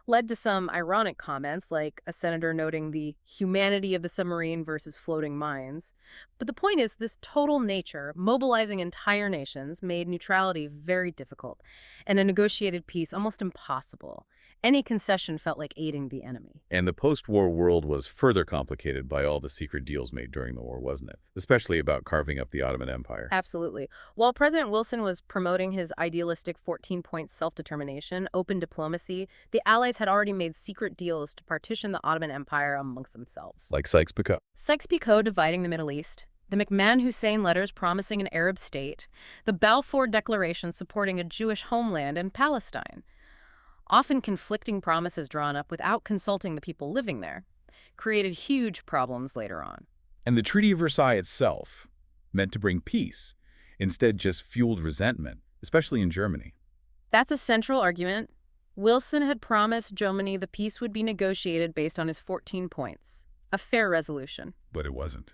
Led to some ironic comments, like a senator noting the humanity of the submarine versus floating mines. But the point is, this total nature, mobilizing entire nations, made neutrality very difficult, and a negotiated peace almost impossible. Any concession felt like aiding the enemy. And the post-war world was further complicated by all the secret deals made during the war, wasn't it? Especially about carving up the Ottoman Empire. Absolutely. While President Wilson was promoting his idealistic 14-point self-determination, open diplomacy, the Allies had already made secret deals to partition the Ottoman Empire amongst themselves. Like Sykes-Picot. Sykes-Picot dividing the Middle East, the McMahon-Hussein letters promising an Arab state, the Balfour Declaration supporting a Jewish homeland in Palestine. Often conflicting promises drawn up without consulting the people living there, created huge problems later on. And the Treaty of Versailles itself, meant to bring peace, instead just fueled resentment, especially in Germany. That's a central argument. Wilson had promised Germany the peace would be negotiated based on his 14 points, a fair resolution. But it wasn't.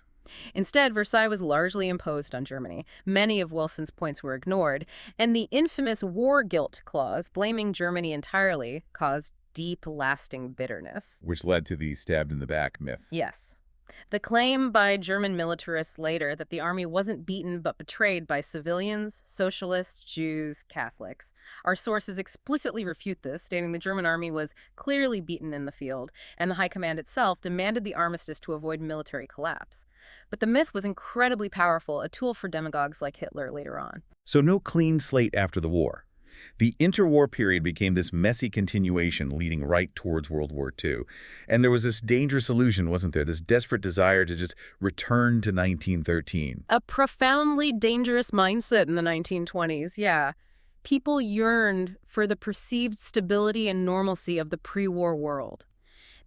Instead, Versailles was largely imposed on Germany. Many of Wilson's points were ignored, and the infamous war guilt clause, blaming Germany entirely, caused deep, lasting bitterness. Which led to the stabbed-in-the-back myth. Yes. The claim by German militarists later that the army wasn't beaten but betrayed by civilians, socialists, Jews, Catholics. Our sources explicitly refute this, stating the German army was clearly beaten in the field, and the High Command itself demanded the armistice to avoid military collapse. But the myth was incredibly powerful, a tool for demagogues like Hitler later on. So no clean slate after the war. The interwar period became this messy continuation leading right towards World War II. And there was this dangerous illusion, wasn't there? This desperate desire to just return to 1913. A profoundly dangerous mindset in the 1920s, yeah. People yearned for the perceived stability and normalcy of the pre-war world.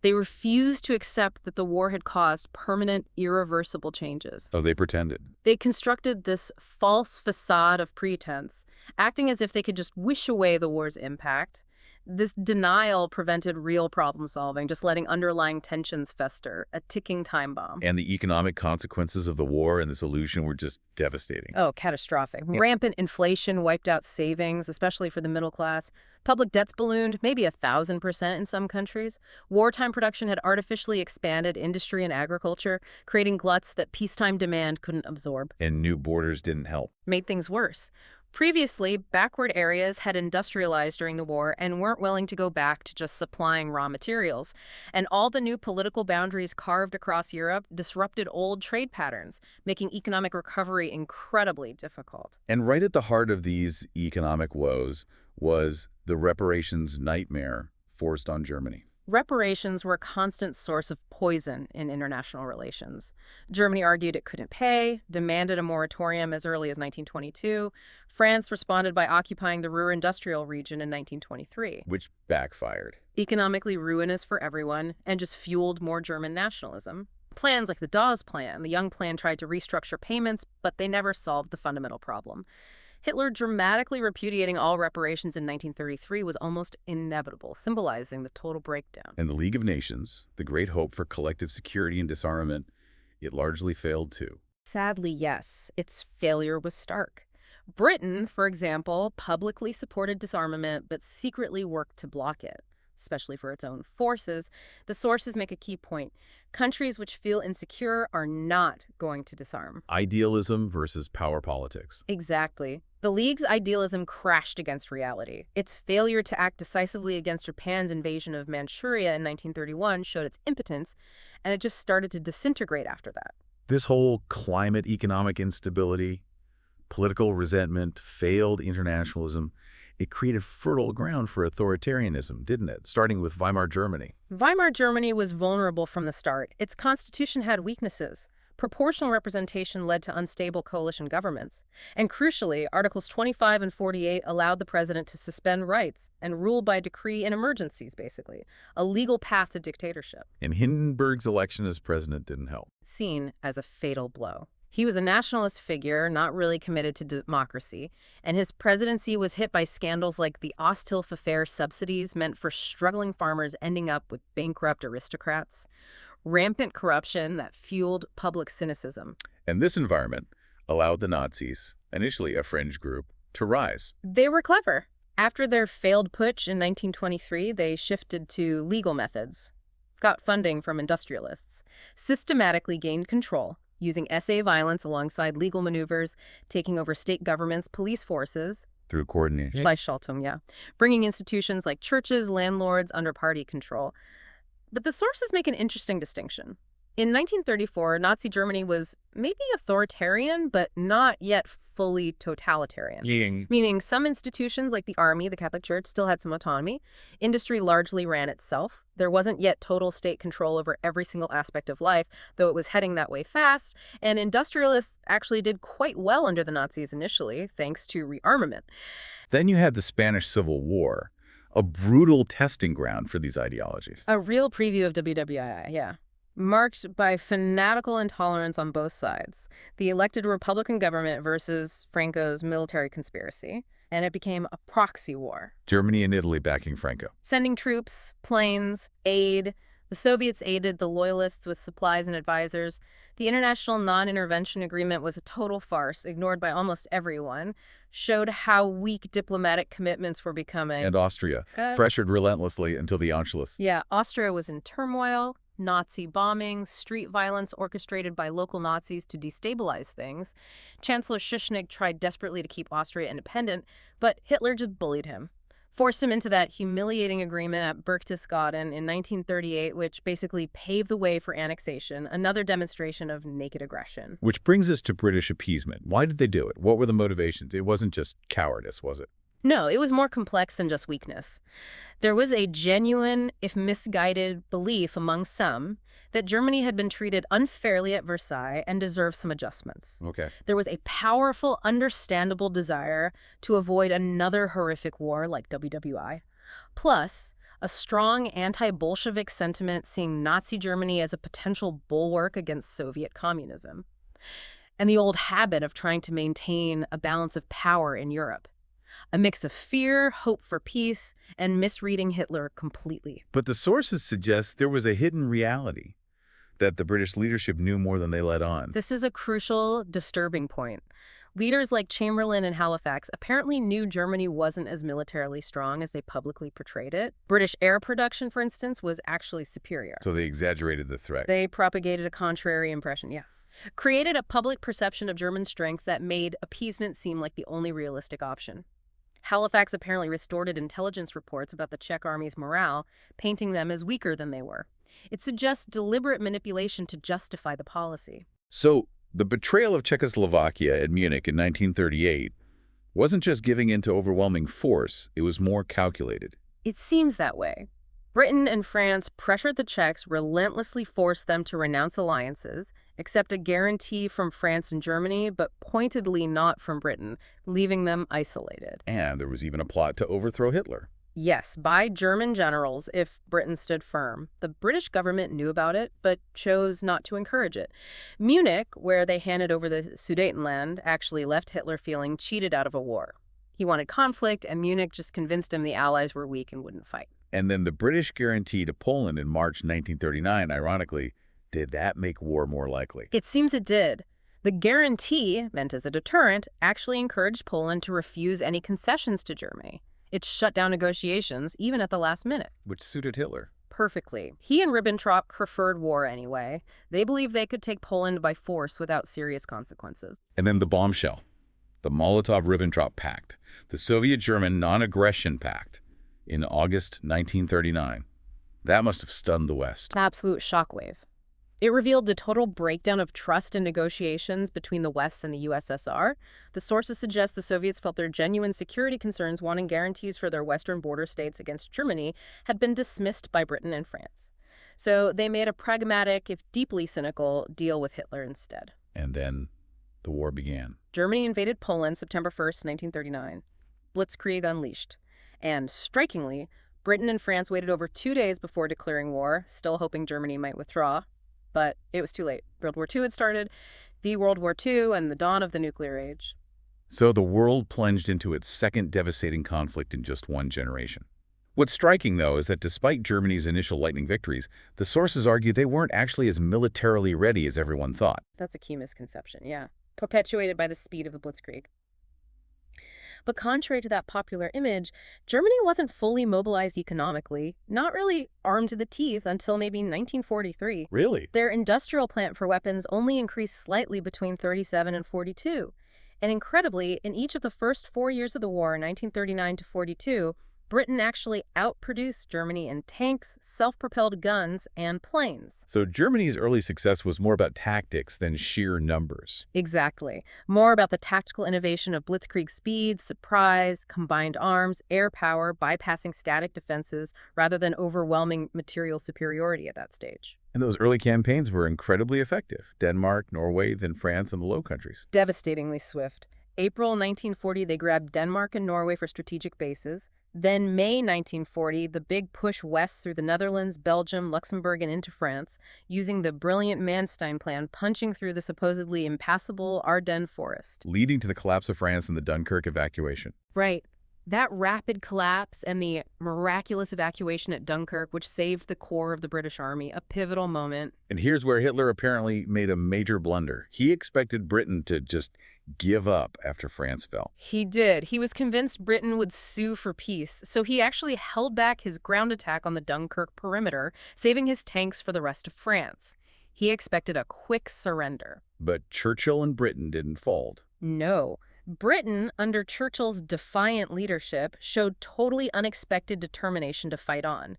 They refused to accept that the war had caused permanent, irreversible changes. Oh, they pretended. They constructed this false facade of pretense, acting as if they could just wish away the war's impact. This denial prevented real problem solving, just letting underlying tensions fester, a ticking time bomb. And the economic consequences of the war and the solution were just devastating. Oh, catastrophic. Rampant inflation wiped out savings, especially for the middle class. Public debts ballooned, maybe 1,000% in some countries. Wartime production had artificially expanded industry and agriculture, creating gluts that peacetime demand couldn't absorb. And new borders didn't help. Made things worse. Previously, backward areas had industrialized during the war and weren't willing to go back to just supplying raw materials. And all the new political boundaries carved across Europe disrupted old trade patterns, making economic recovery incredibly difficult. And right at the heart of these economic woes was the reparations nightmare forced on Germany. Reparations were a constant source of poison in international relations. Germany argued it couldn't pay, demanded a moratorium as early as 1922. France responded by occupying the Ruhr industrial region in 1923. Which backfired. Economically ruinous for everyone and just fueled more German nationalism. Plans like the Dawes Plan, the Young Plan, tried to restructure payments, but they never solved the fundamental problem. Hitler dramatically repudiating all reparations in 1933 was almost inevitable, symbolizing the total breakdown. And the League of Nations, the great hope for collective security and disarmament, it largely failed too. Sadly, yes, its failure was stark. Britain, for example, publicly supported disarmament but secretly worked to block it, especially for its own forces. The sources make a key point. Countries which feel insecure are not going to disarm. Idealism versus power politics. Exactly. The League's idealism crashed against reality. Its failure to act decisively against Japan's invasion of Manchuria in 1931 showed its impotence, and it just started to disintegrate after that. This whole climate economic instability, political resentment, failed internationalism, it created fertile ground for authoritarianism, didn't it? Starting with Weimar Germany. Weimar Germany was vulnerable from the start. Its constitution had weaknesses. Proportional representation led to unstable coalition governments. And crucially, Articles 25 and 48 allowed the president to suspend rights and rule by decree in emergencies, basically. A legal path to dictatorship. And Hindenburg's election as president didn't help. Seen as a fatal blow. He was a nationalist figure, not really committed to democracy, and his presidency was hit by scandals like the Osthilfe subsidies meant for struggling farmers ending up with bankrupt aristocrats, rampant corruption that fueled public cynicism. And this environment allowed the Nazis, initially a fringe group, to rise. They were clever. After their failed putsch in 1923, they shifted to legal methods, got funding from industrialists, systematically gained control, using SA violence alongside legal maneuvers, taking over state governments, police forces. Through coordination. Gleichschaltung, yeah. Bringing institutions like churches, landlords under party control. But the sources make an interesting distinction. In 1934, Nazi Germany was maybe authoritarian, but not yet fully totalitarian. Meaning some institutions like the army, the Catholic Church, still had some autonomy. Industry largely ran itself. There wasn't yet total state control over every single aspect of life, though it was heading that way fast. And industrialists actually did quite well under the Nazis initially, thanks to rearmament. Then you had the Spanish Civil War, a brutal testing ground for these ideologies. A real preview of WWII, yeah. Marked by fanatical intolerance on both sides, the elected Republican government versus Franco's military conspiracy, and it became a proxy war. Germany and Italy backing Franco. Sending troops, planes, aid. The Soviets aided the Loyalists with supplies and advisors. The International Non-Intervention Agreement was a total farce, ignored by almost everyone, showed how weak diplomatic commitments were becoming. And Austria, pressured relentlessly until the Anschluss. Yeah, Austria was in turmoil. Nazi bombings, street violence orchestrated by local Nazis to destabilize things. Chancellor Schuschnigg tried desperately to keep Austria independent, but Hitler just bullied him. Forced him into that humiliating agreement at Berchtesgaden in 1938, which basically paved the way for annexation, another demonstration of naked aggression. Which brings us to British appeasement. Why did they do it? What were the motivations? It wasn't just cowardice, was it? No, it was more complex than just weakness. There was a genuine, if misguided, belief among some that Germany had been treated unfairly at Versailles and deserved some adjustments. Okay. There was a powerful, understandable desire to avoid another horrific war like WWI. Plus, a strong anti-Bolshevik sentiment seeing Nazi Germany as a potential bulwark against Soviet communism. And the old habit of trying to maintain a balance of power in Europe. A mix of fear, hope for peace, and misreading Hitler completely. But the sources suggest there was a hidden reality, that the British leadership knew more than they let on. This is a crucial, disturbing point. Leaders like Chamberlain and Halifax apparently knew Germany wasn't as militarily strong as they publicly portrayed it. British air production, for instance, was actually superior. So they exaggerated the threat. They propagated a contrary impression, yeah. Created a public perception of German strength that made appeasement seem like the only realistic option. Halifax apparently distorted intelligence reports about the Czech army's morale, painting them as weaker than they were. It suggests deliberate manipulation to justify the policy. So the betrayal of Czechoslovakia at Munich in 1938 wasn't just giving in to overwhelming force, it was more calculated. It seems that way. Britain and France pressured the Czechs, relentlessly forced them to renounce alliances, accept a guarantee from France and Germany, but pointedly not from Britain, leaving them isolated. And there was even a plot to overthrow Hitler. Yes, by German generals if Britain stood firm. The British government knew about it, but chose not to encourage it. Munich, where they handed over the Sudetenland, actually left Hitler feeling cheated out of a war. He wanted conflict, and Munich just convinced him the Allies were weak and wouldn't fight. And then the British guarantee to Poland in March 1939, ironically, did that make war more likely? It seems it did. The guarantee, meant as a deterrent, actually encouraged Poland to refuse any concessions to Germany. It shut down negotiations, even at the last minute. Which suited Hitler. Perfectly. He and Ribbentrop preferred war anyway. They believed they could take Poland by force without serious consequences. And then the bombshell, the Molotov-Ribbentrop Pact, the Soviet-German non-aggression pact in August 1939. That must have stunned the West. An absolute shockwave. It revealed the total breakdown of trust in negotiations between the West and the USSR. The sources suggest the Soviets felt their genuine security concerns, wanting guarantees for their western border states against Germany, had been dismissed by Britain and France. So they made a pragmatic, if deeply cynical, deal with Hitler instead. And then the war began. Germany invaded Poland September 1st, 1939. Blitzkrieg unleashed. And strikingly, Britain and France waited over 2 days before declaring war, still hoping Germany might withdraw. But it was too late. World War II had started, the World War II, and the dawn of the nuclear age. So the world plunged into its second devastating conflict in just one generation. What's striking, though, is that despite Germany's initial lightning victories, the sources argue they weren't actually as militarily ready as everyone thought. That's a key misconception, yeah. Perpetuated by the speed of the Blitzkrieg. But contrary to that popular image, Germany wasn't fully mobilized economically, not really armed to the teeth until maybe 1943. Really? Their industrial plant for weapons only increased slightly between 37 and 42. And incredibly, in each of the first 4 years of the war, 1939 to 42, Britain actually outproduced Germany in tanks, self-propelled guns, and planes. So Germany's early success was more about tactics than sheer numbers. Exactly. More about the tactical innovation of blitzkrieg speed, surprise, combined arms, air power, bypassing static defenses, rather than overwhelming material superiority at that stage. And those early campaigns were incredibly effective. Denmark, Norway, then France and the Low Countries. Devastatingly swift. April 1940, they grabbed Denmark and Norway for strategic bases. Then May 1940, the big push west through the Netherlands, Belgium, Luxembourg, and into France, using the brilliant Manstein plan, punching through the supposedly impassable Ardennes forest. Leading to the collapse of France and the Dunkirk evacuation. Right. That rapid collapse and the miraculous evacuation at Dunkirk, which saved the core of the British Army, a pivotal moment. And here's where Hitler apparently made a major blunder. He expected Britain to just give up after France fell. He did. He was convinced Britain would sue for peace, so he actually held back his ground attack on the Dunkirk perimeter, saving his tanks for the rest of France. He expected a quick surrender. But Churchill and Britain didn't fold. No. Britain, under Churchill's defiant leadership, showed totally unexpected determination to fight on.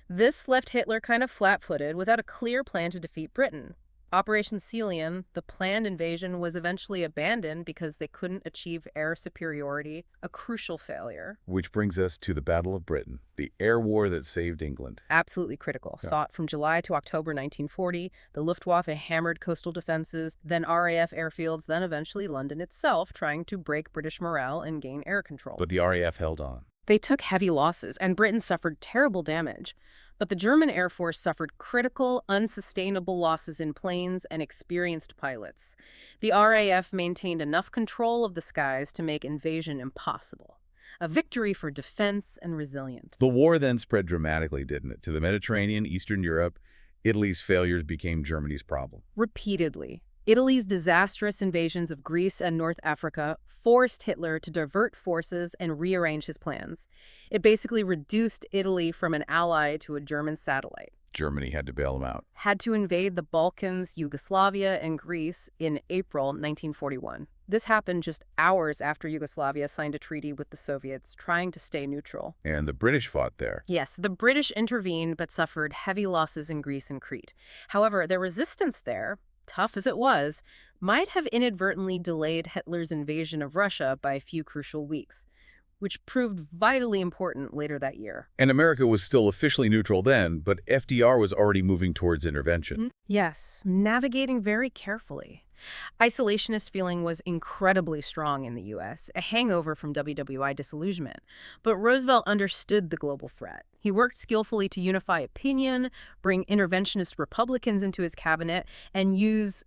This left Hitler kind of flat-footed without a clear plan to defeat Britain. Operation Celian, the planned invasion, was eventually abandoned because they couldn't achieve air superiority, a crucial failure. Which brings us to the Battle of Britain, the air war that saved England. Absolutely critical. Yeah. Fought from July to October 1940, the Luftwaffe hammered coastal defenses, then RAF airfields, then eventually London itself, trying to break British morale and gain air control. But the RAF held on. They took heavy losses, and Britain suffered terrible damage. But the German Air Force suffered critical, unsustainable losses in planes and experienced pilots. The RAF maintained enough control of the skies to make invasion impossible. a victory for defense and resilience. The war then spread dramatically, didn't it? To the Mediterranean, Eastern Europe. Italy's failures became Germany's problem. Repeatedly, Italy's disastrous invasions of Greece and North Africa forced Hitler to divert forces and rearrange his plans. It basically reduced Italy from an ally to a German satellite. Germany had to bail him out. Had to invade the Balkans, Yugoslavia, and Greece in April 1941. This happened just hours after Yugoslavia signed a treaty with the Soviets, trying to stay neutral. And the British fought there. Yes, the British intervened but suffered heavy losses in Greece and Crete. However, their resistance there, tough as it was, might have inadvertently delayed Hitler's invasion of Russia by a few crucial weeks, which proved vitally important later that year. And America was still officially neutral then, but FDR was already moving towards intervention. Yes, navigating very carefully. Isolationist feeling was incredibly strong in the U.S., a hangover from WWI disillusionment. But Roosevelt understood the global threat. He worked skillfully to unify opinion, bring interventionist Republicans into his cabinet, and use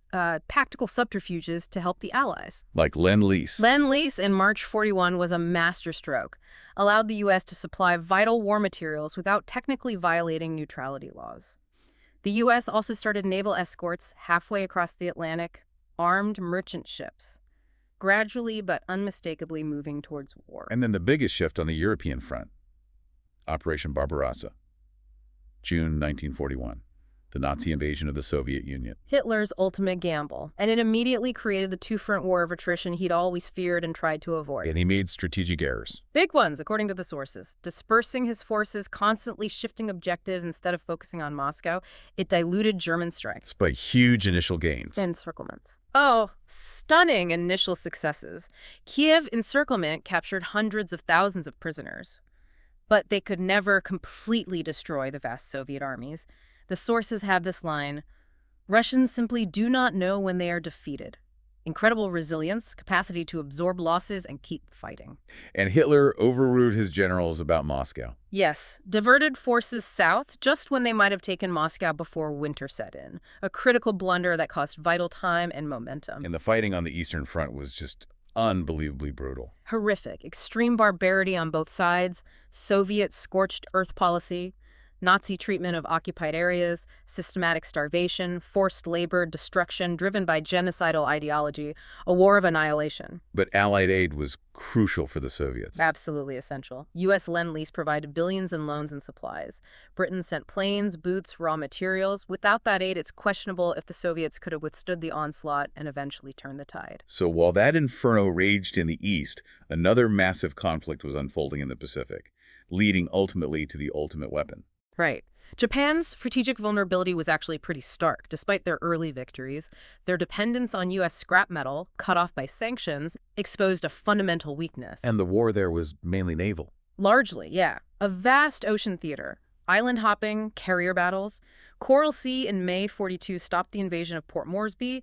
tactical subterfuges to help the Allies. Like Lend-Lease. Lend-Lease in March 41 was a masterstroke, allowed the U.S. to supply vital war materials without technically violating neutrality laws. The U.S. also started naval escorts halfway across the Atlantic, armed merchant ships, gradually but unmistakably moving towards war. And then the biggest shift on the European front, Operation Barbarossa, June 1941, the Nazi invasion of the Soviet Union. Hitler's ultimate gamble, and it immediately created the two-front war of attrition he'd always feared and tried to avoid. And he made strategic errors. Big ones, according to the sources. Dispersing his forces, constantly shifting objectives instead of focusing on Moscow, it diluted German strength. Despite huge initial gains. Encirclements. Oh, stunning initial successes. Kiev encirclement captured hundreds of thousands of prisoners. But they could never completely destroy the vast Soviet armies. The sources have this line: Russians simply do not know when they are defeated. Incredible resilience, capacity to absorb losses and keep fighting. And Hitler overruled his generals about Moscow. Yes, diverted forces south just when they might have taken Moscow before winter set in. A critical blunder that cost vital time and momentum. And the fighting on the Eastern Front was just unbelievably brutal. Horrific, extreme barbarity on both sides, Soviet scorched earth policy, Nazi treatment of occupied areas, systematic starvation, forced labor, destruction driven by genocidal ideology, a war of annihilation. But Allied aid was crucial for the Soviets. Absolutely essential. U.S. Lend-Lease provided billions in loans and supplies. Britain sent planes, boots, raw materials. Without that aid, it's questionable if the Soviets could have withstood the onslaught and eventually turned the tide. So while that inferno raged in the East, another massive conflict was unfolding in the Pacific, leading ultimately to the ultimate weapon. Right. Japan's strategic vulnerability was actually pretty stark. Despite their early victories, their dependence on U.S. scrap metal, cut off by sanctions, exposed a fundamental weakness. And the war there was mainly naval. Largely, yeah. A vast ocean theater. Island hopping, carrier battles. Coral Sea in May 42 stopped the invasion of Port Moresby.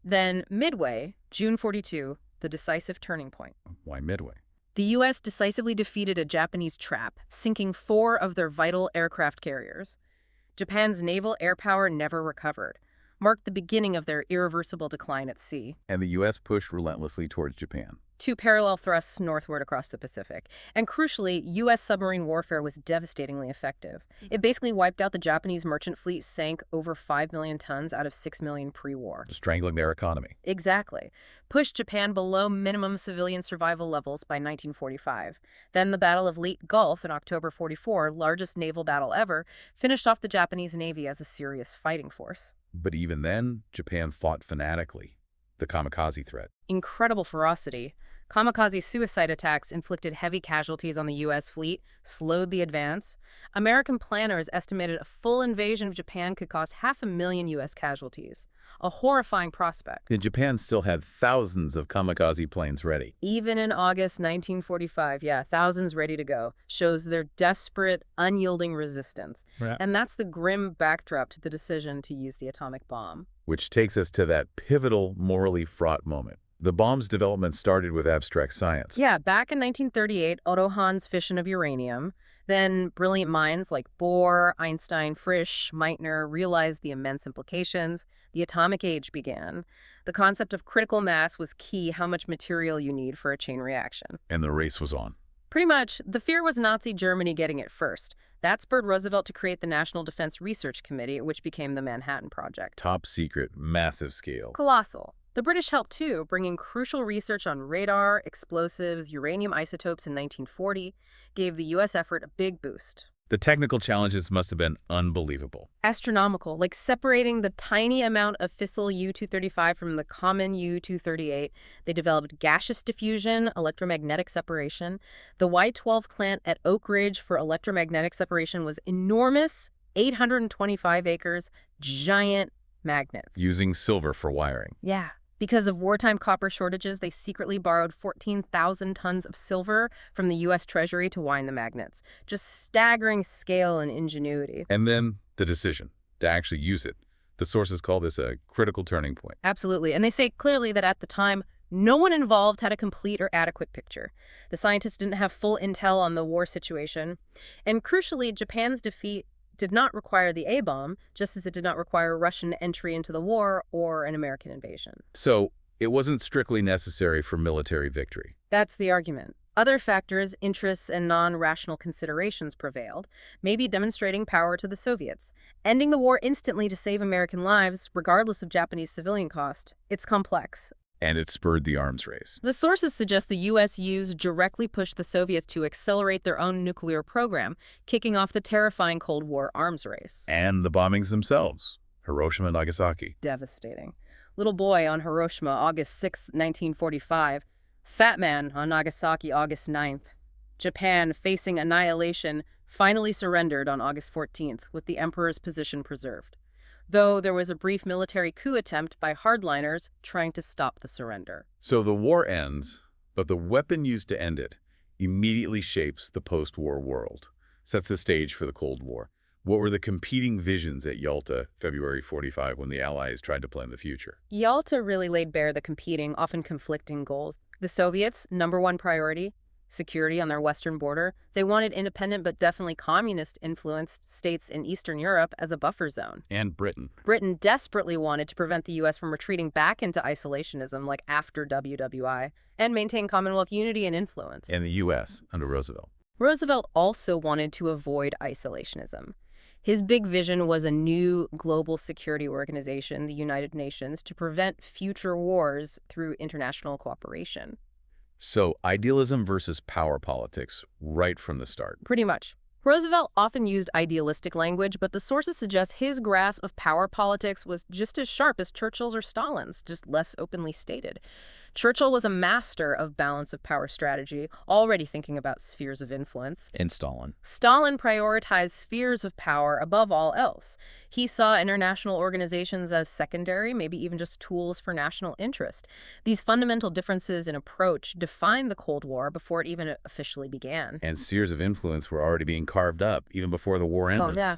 Then Midway, June 42, the decisive turning point. Why Midway? The U.S. decisively defeated a Japanese trap, sinking 4 of their vital aircraft carriers. Japan's naval air power never recovered, marked the beginning of their irreversible decline at sea. And the U.S. pushed relentlessly towards Japan. 2 parallel thrusts northward across the Pacific. And crucially, U.S. submarine warfare was devastatingly effective. It basically wiped out the Japanese merchant fleet, sank over 5 million tons out of 6 million pre-war. Strangling their economy. Exactly. Pushed Japan below minimum civilian survival levels by 1945. Then the Battle of Leyte Gulf in October 44, largest naval battle ever, finished off the Japanese Navy as a serious fighting force. But even then, Japan fought fanatically. The kamikaze threat. Incredible ferocity. Kamikaze suicide attacks inflicted heavy casualties on the U.S. fleet, slowed the advance. American planners estimated a full invasion of Japan could cost 500,000 U.S. casualties. A horrifying prospect. And Japan still had thousands of kamikaze planes ready. Even in August 1945, thousands ready to go. Shows their desperate, unyielding resistance. Right. And that's the grim backdrop to the decision to use the atomic bomb. Which takes us to that pivotal, morally fraught moment. The bomb's development started with abstract science. Yeah, back in 1938, Otto Hahn's fission of uranium. Then brilliant minds like Bohr, Einstein, Frisch, Meitner realized the immense implications. The atomic age began. The concept of critical mass was key, how much material you need for a chain reaction. And the race was on. Pretty much, the fear was Nazi Germany getting it first. That spurred Roosevelt to create the National Defense Research Committee, which became the Manhattan Project. Top secret, massive scale. Colossal. The British helped too, bringing crucial research on radar, explosives, uranium isotopes in 1940, gave the U.S. effort a big boost. The technical challenges must have been unbelievable. Astronomical, like separating the tiny amount of fissile U-235 from the common U-238. They developed gaseous diffusion, electromagnetic separation. The Y-12 plant at Oak Ridge for electromagnetic separation was enormous, 825 acres, giant magnets. Using silver for wiring. Yeah. Because of wartime copper shortages, they secretly borrowed 14,000 tons of silver from the U.S. Treasury to wind the magnets. Just staggering scale and ingenuity. And then the decision to actually use it. The sources call this a critical turning point. Absolutely. And they say clearly that at the time, no one involved had a complete or adequate picture. The scientists didn't have full intel on the war situation. And crucially, Japan's defeat did not require the A-bomb, just as it did not require Russian entry into the war or an American invasion. So it wasn't strictly necessary for military victory. That's the argument. Other factors, interests, and non-rational considerations prevailed, maybe demonstrating power to the Soviets. Ending the war instantly to save American lives, regardless of Japanese civilian cost. It's complex. And it spurred the arms race. The sources suggest the U.S. directly pushed the Soviets to accelerate their own nuclear program, kicking off the terrifying Cold War arms race. And the bombings themselves. Hiroshima and Nagasaki. Devastating. Little boy on Hiroshima, August 6, 1945. Fat man on Nagasaki, August 9th. Japan, facing annihilation, finally surrendered on August 14th, with the emperor's position preserved. Though there was a brief military coup attempt by hardliners trying to stop the surrender. So the war ends, but the weapon used to end it immediately shapes the post-war world, sets the stage for the Cold War. What were the competing visions at Yalta, February 45, when the Allies tried to plan the future? Yalta really laid bare the competing, often conflicting goals. The Soviets' #1 priority, security on their western border. They wanted independent but definitely communist-influenced states in Eastern Europe as a buffer zone. And Britain. Britain desperately wanted to prevent the U.S. from retreating back into isolationism like after WWI and maintain Commonwealth unity and influence. And the U.S. under Roosevelt. Roosevelt also wanted to avoid isolationism. His big vision was a new global security organization, the United Nations, to prevent future wars through international cooperation. So idealism versus power politics right from the start. Pretty much. Roosevelt often used idealistic language, but the sources suggest his grasp of power politics was just as sharp as Churchill's or Stalin's, just less openly stated. Churchill was a master of balance of power strategy, already thinking about spheres of influence. And Stalin. Stalin prioritized spheres of power above all else. He saw international organizations as secondary, maybe even just tools for national interest. These fundamental differences in approach defined the Cold War before it even officially began. And spheres of influence were already being carved up even before the war ended. Oh, yeah.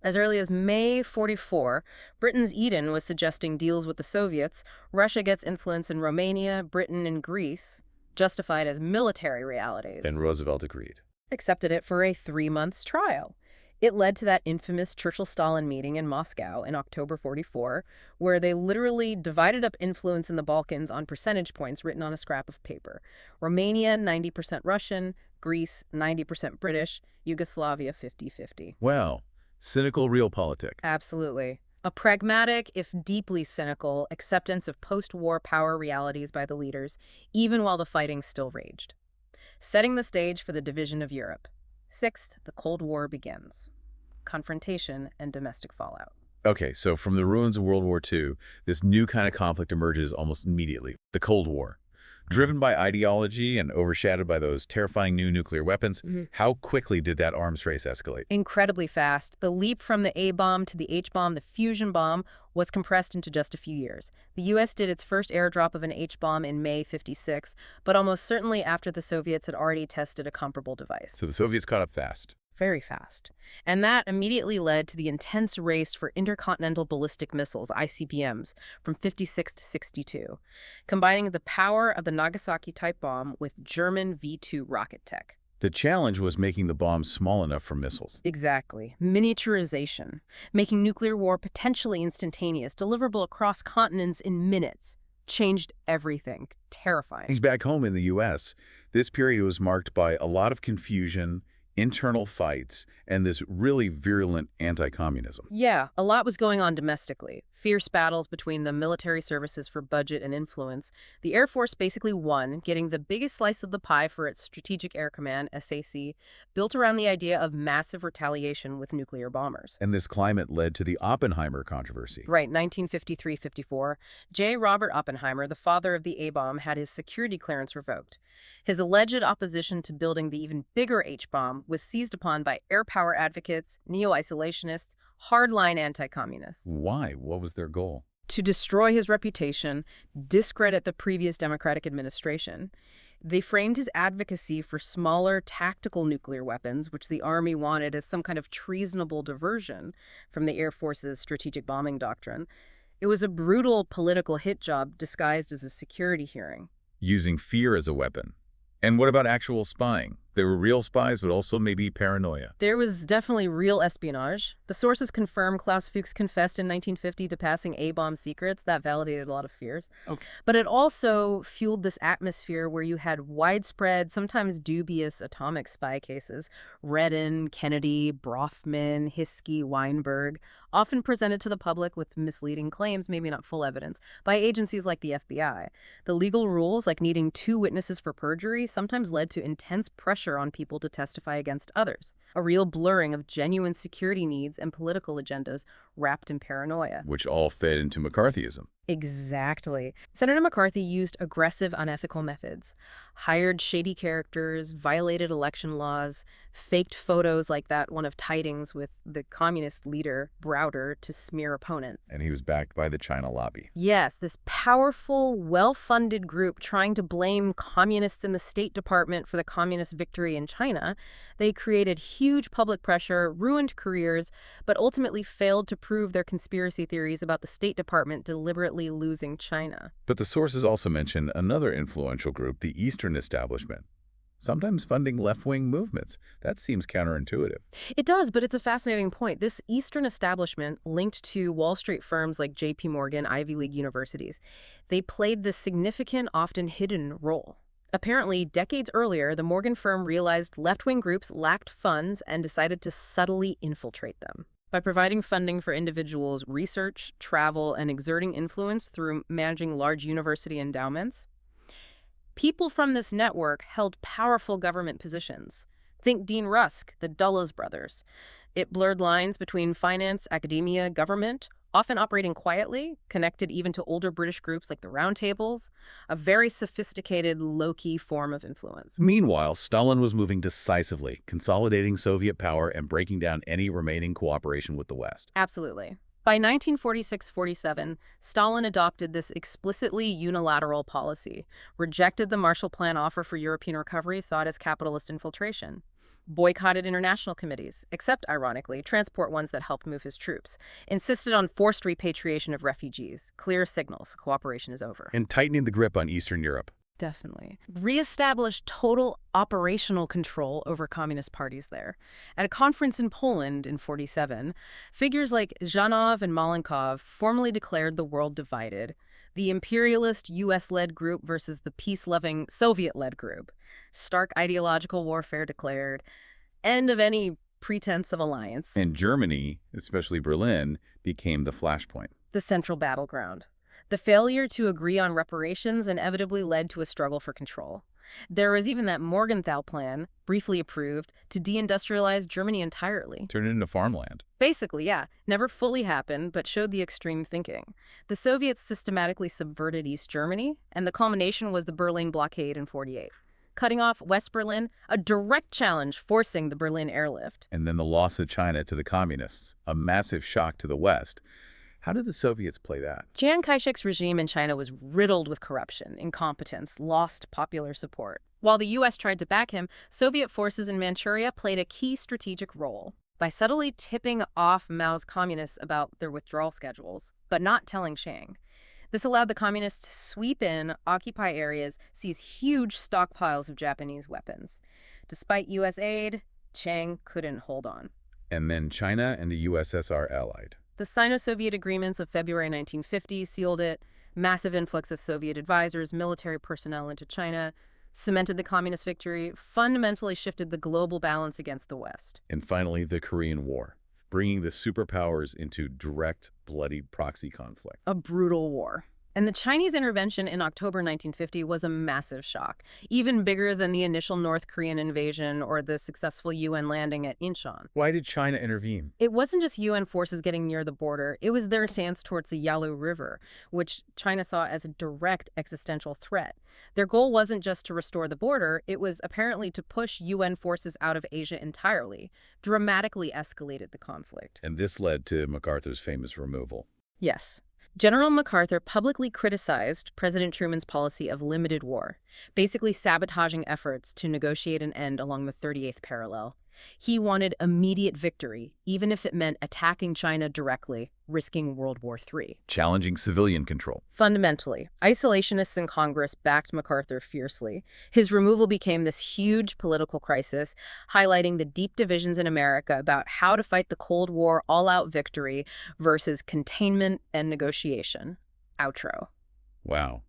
As early as May 44, Britain's Eden was suggesting deals with the Soviets. Russia gets influence in Romania, Britain, and Greece, justified as military realities. And Roosevelt agreed. Accepted it for a 3-month trial. It led to that infamous Churchill-Stalin meeting in Moscow in October 44, where they literally divided up influence in the Balkans on percentage points written on a scrap of paper. Romania, 90% Russian, Greece, 90% British, Yugoslavia, 50-50. Wow. Cynical realpolitik. Absolutely. A pragmatic, if deeply cynical, acceptance of post-war power realities by the leaders, even while the fighting still raged. Setting the stage for the division of Europe. 6th, the Cold War begins. Confrontation and domestic fallout. Okay, so from the ruins of World War II, this new kind of conflict emerges almost immediately. The Cold War. Driven by ideology and overshadowed by those terrifying new nuclear weapons, how quickly did that arms race escalate? Incredibly fast. The leap from the A-bomb to the H-bomb, the fusion bomb, was compressed into just a few years. The U.S. did its first airdrop of an H-bomb in May 56, but almost certainly after the Soviets had already tested a comparable device. So the Soviets caught up fast. Very fast. And that immediately led to the intense race for intercontinental ballistic missiles, ICBMs, from 56 to 62, combining the power of the Nagasaki-type bomb with German V-2 rocket tech. The challenge was making the bombs small enough for missiles. Exactly. Miniaturization, making nuclear war potentially instantaneous, deliverable across continents in minutes. changed everything. Terrifying. He's back home in the U.S. This period was marked by a lot of confusion, internal fights, and this really virulent anti-communism. Yeah, a lot was going on domestically. Fierce battles between the military services for budget and influence. The Air Force basically won, getting the biggest slice of the pie for its Strategic Air Command, SAC, built around the idea of massive retaliation with nuclear bombers. And this climate led to the Oppenheimer controversy. Right, 1953-54. J. Robert Oppenheimer, the father of the A-bomb, had his security clearance revoked. His alleged opposition to building the even bigger H-bomb was seized upon by air power advocates, neo-isolationists, hardline anti-communists. Why? What was their goal? To destroy his reputation, discredit the previous Democratic administration. They framed his advocacy for smaller, tactical nuclear weapons, which the Army wanted, as some kind of treasonable diversion from the Air Force's strategic bombing doctrine. It was a brutal political hit job disguised as a security hearing. Using fear as a weapon. And what about actual spying? There were real spies, but also maybe paranoia. There was definitely real espionage. The sources confirm Klaus Fuchs confessed in 1950 to passing A-bomb secrets. That validated a lot of fears. Okay. But it also fueled this atmosphere where you had widespread, sometimes dubious atomic spy cases. Redden, Kennedy, Brofman, Hiskey, Weinberg, often presented to the public with misleading claims, maybe not full evidence, by agencies like the FBI. The legal rules, like needing 2 witnesses for perjury, sometimes led to intense pressure on people to testify against others. A real blurring of genuine security needs and political agendas wrapped in paranoia. Which all fed into McCarthyism. Exactly. Senator McCarthy used aggressive, unethical methods, hired shady characters, violated election laws, faked photos like that one of Tidings with the communist leader, Browder, to smear opponents. And he was backed by the China lobby. Yes, this powerful, well-funded group trying to blame communists in the State Department for the communist victory in China. They created huge public pressure, ruined careers, but ultimately failed to prove their conspiracy theories about the State Department deliberately losing China. But the sources also mention another influential group, the Eastern establishment, sometimes funding left-wing movements. That seems counterintuitive. It does, but it's a fascinating point. This Eastern establishment, linked to Wall Street firms like J.P. Morgan, Ivy League universities, they played this significant, often hidden role. Apparently, decades earlier, the Morgan firm realized left-wing groups lacked funds and decided to subtly infiltrate them. By providing funding for individuals' research, travel, and exerting influence through managing large university endowments, people from this network held powerful government positions. Think Dean Rusk, the Dulles brothers. It blurred lines between finance, academia, government, often operating quietly, connected even to older British groups like the Round Tables, a very sophisticated, low-key form of influence. Meanwhile, Stalin was moving decisively, consolidating Soviet power and breaking down any remaining cooperation with the West. Absolutely. By 1946-47, Stalin adopted this explicitly unilateral policy, rejected the Marshall Plan offer for European recovery, saw it as capitalist infiltration, boycotted international committees, except, ironically, transport ones that helped move his troops, insisted on forced repatriation of refugees, clear signals cooperation is over. And tightening the grip on Eastern Europe. Definitely. Reestablished total operational control over communist parties there. At a conference in Poland in 47, figures like Zhanov and Malenkov formally declared the world divided. The imperialist U.S.-led group versus the peace-loving Soviet-led group. Stark ideological warfare declared. End of any pretense of alliance. And Germany, especially Berlin, became the flashpoint. The central battleground. The failure to agree on reparations inevitably led to a struggle for control. There was even that Morgenthau Plan, briefly approved, to deindustrialize Germany entirely. Turned it into farmland. Basically, yeah. Never fully happened, but showed the extreme thinking. The Soviets systematically subverted East Germany, and the culmination was the Berlin blockade in 48. Cutting off West Berlin, a direct challenge forcing the Berlin airlift. And then the loss of China to the communists, a massive shock to the West. How did the Soviets play that? Chiang Kai-shek's regime in China was riddled with corruption, incompetence, lost popular support. While the U.S. tried to back him, Soviet forces in Manchuria played a key strategic role by subtly tipping off Mao's communists about their withdrawal schedules, but not telling Chiang. This allowed the communists to sweep in, occupy areas, seize huge stockpiles of Japanese weapons. Despite U.S. aid, Chiang couldn't hold on. And then China and the USSR allied. The Sino-Soviet agreements of February 1950 sealed it. Massive influx of Soviet advisors, military personnel into China, cemented the communist victory, fundamentally shifted the global balance against the West. And finally, the Korean War, bringing the superpowers into direct, bloody proxy conflict. A brutal war. And the Chinese intervention in October 1950 was a massive shock, even bigger than the initial North Korean invasion or the successful UN landing at Incheon. Why did China intervene? It wasn't just UN forces getting near the border, it was their stance towards the Yalu River, which China saw as a direct existential threat. Their goal wasn't just to restore the border, it was apparently to push UN forces out of Asia entirely, dramatically escalated the conflict. And this led to MacArthur's famous removal. Yes. General MacArthur publicly criticized President Truman's policy of limited war, basically sabotaging efforts to negotiate an end along the 38th parallel. He wanted immediate victory, even if it meant attacking China directly, risking World War III. Challenging civilian control. Fundamentally, isolationists in Congress backed MacArthur fiercely. His removal became this huge political crisis, highlighting the deep divisions in America about how to fight the Cold War all-out victory versus containment and negotiation. Outro. Wow.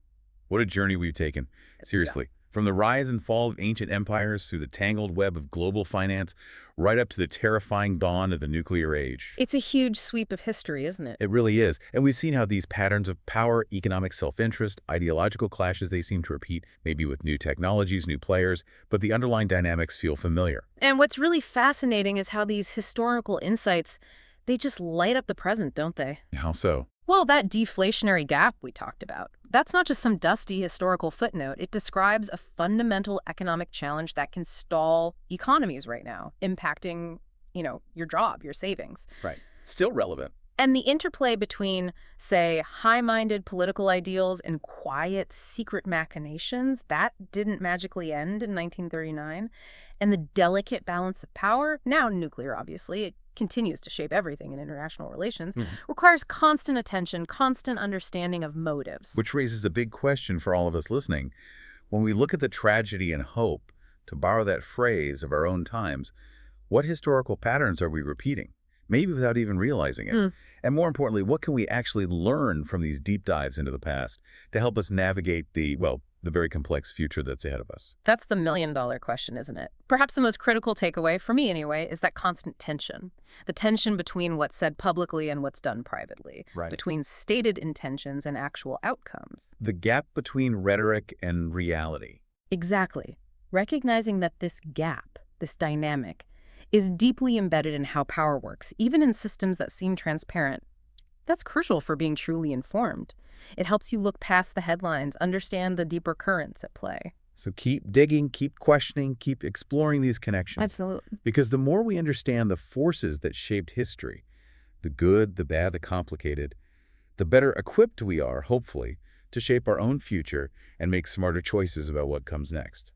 What a journey we've taken. Seriously. Yeah. From the rise and fall of ancient empires through the tangled web of global finance, right up to the terrifying dawn of the nuclear age. It's a huge sweep of history, isn't it? It really is. And we've seen how these patterns of power, economic self-interest, ideological clashes, they seem to repeat, maybe with new technologies, new players, but the underlying dynamics feel familiar. And what's really fascinating is how these historical insights, they just light up the present, don't they? How so? Well, that deflationary gap we talked about, that's not just some dusty historical footnote. It describes a fundamental economic challenge that can stall economies right now, impacting, your job, your savings. Right. Still relevant. And the interplay between, say, high-minded political ideals and quiet, secret machinations, that didn't magically end in 1939. And the delicate balance of power, now nuclear, obviously, it continues to shape everything in international relations, requires constant attention, constant understanding of motives. Which raises a big question for all of us listening. When we look at the tragedy and hope, to borrow that phrase of our own times, what historical patterns are we repeating? Maybe without even realizing it. And more importantly, what can we actually learn from these deep dives into the past to help us navigate the very complex future that's ahead of us? That's the million-dollar question, isn't it? Perhaps the most critical takeaway, for me anyway, is that constant tension. The tension between what's said publicly and what's done privately. Right. Between stated intentions and actual outcomes. The gap between rhetoric and reality. Exactly. Recognizing that this gap, this dynamic, is deeply embedded in how power works, even in systems that seem transparent. That's crucial for being truly informed. It helps you look past the headlines, understand the deeper currents at play. So keep digging, keep questioning, keep exploring these connections. Absolutely. Because the more we understand the forces that shaped history, the good, the bad, the complicated, the better equipped we are, hopefully, to shape our own future and make smarter choices about what comes next.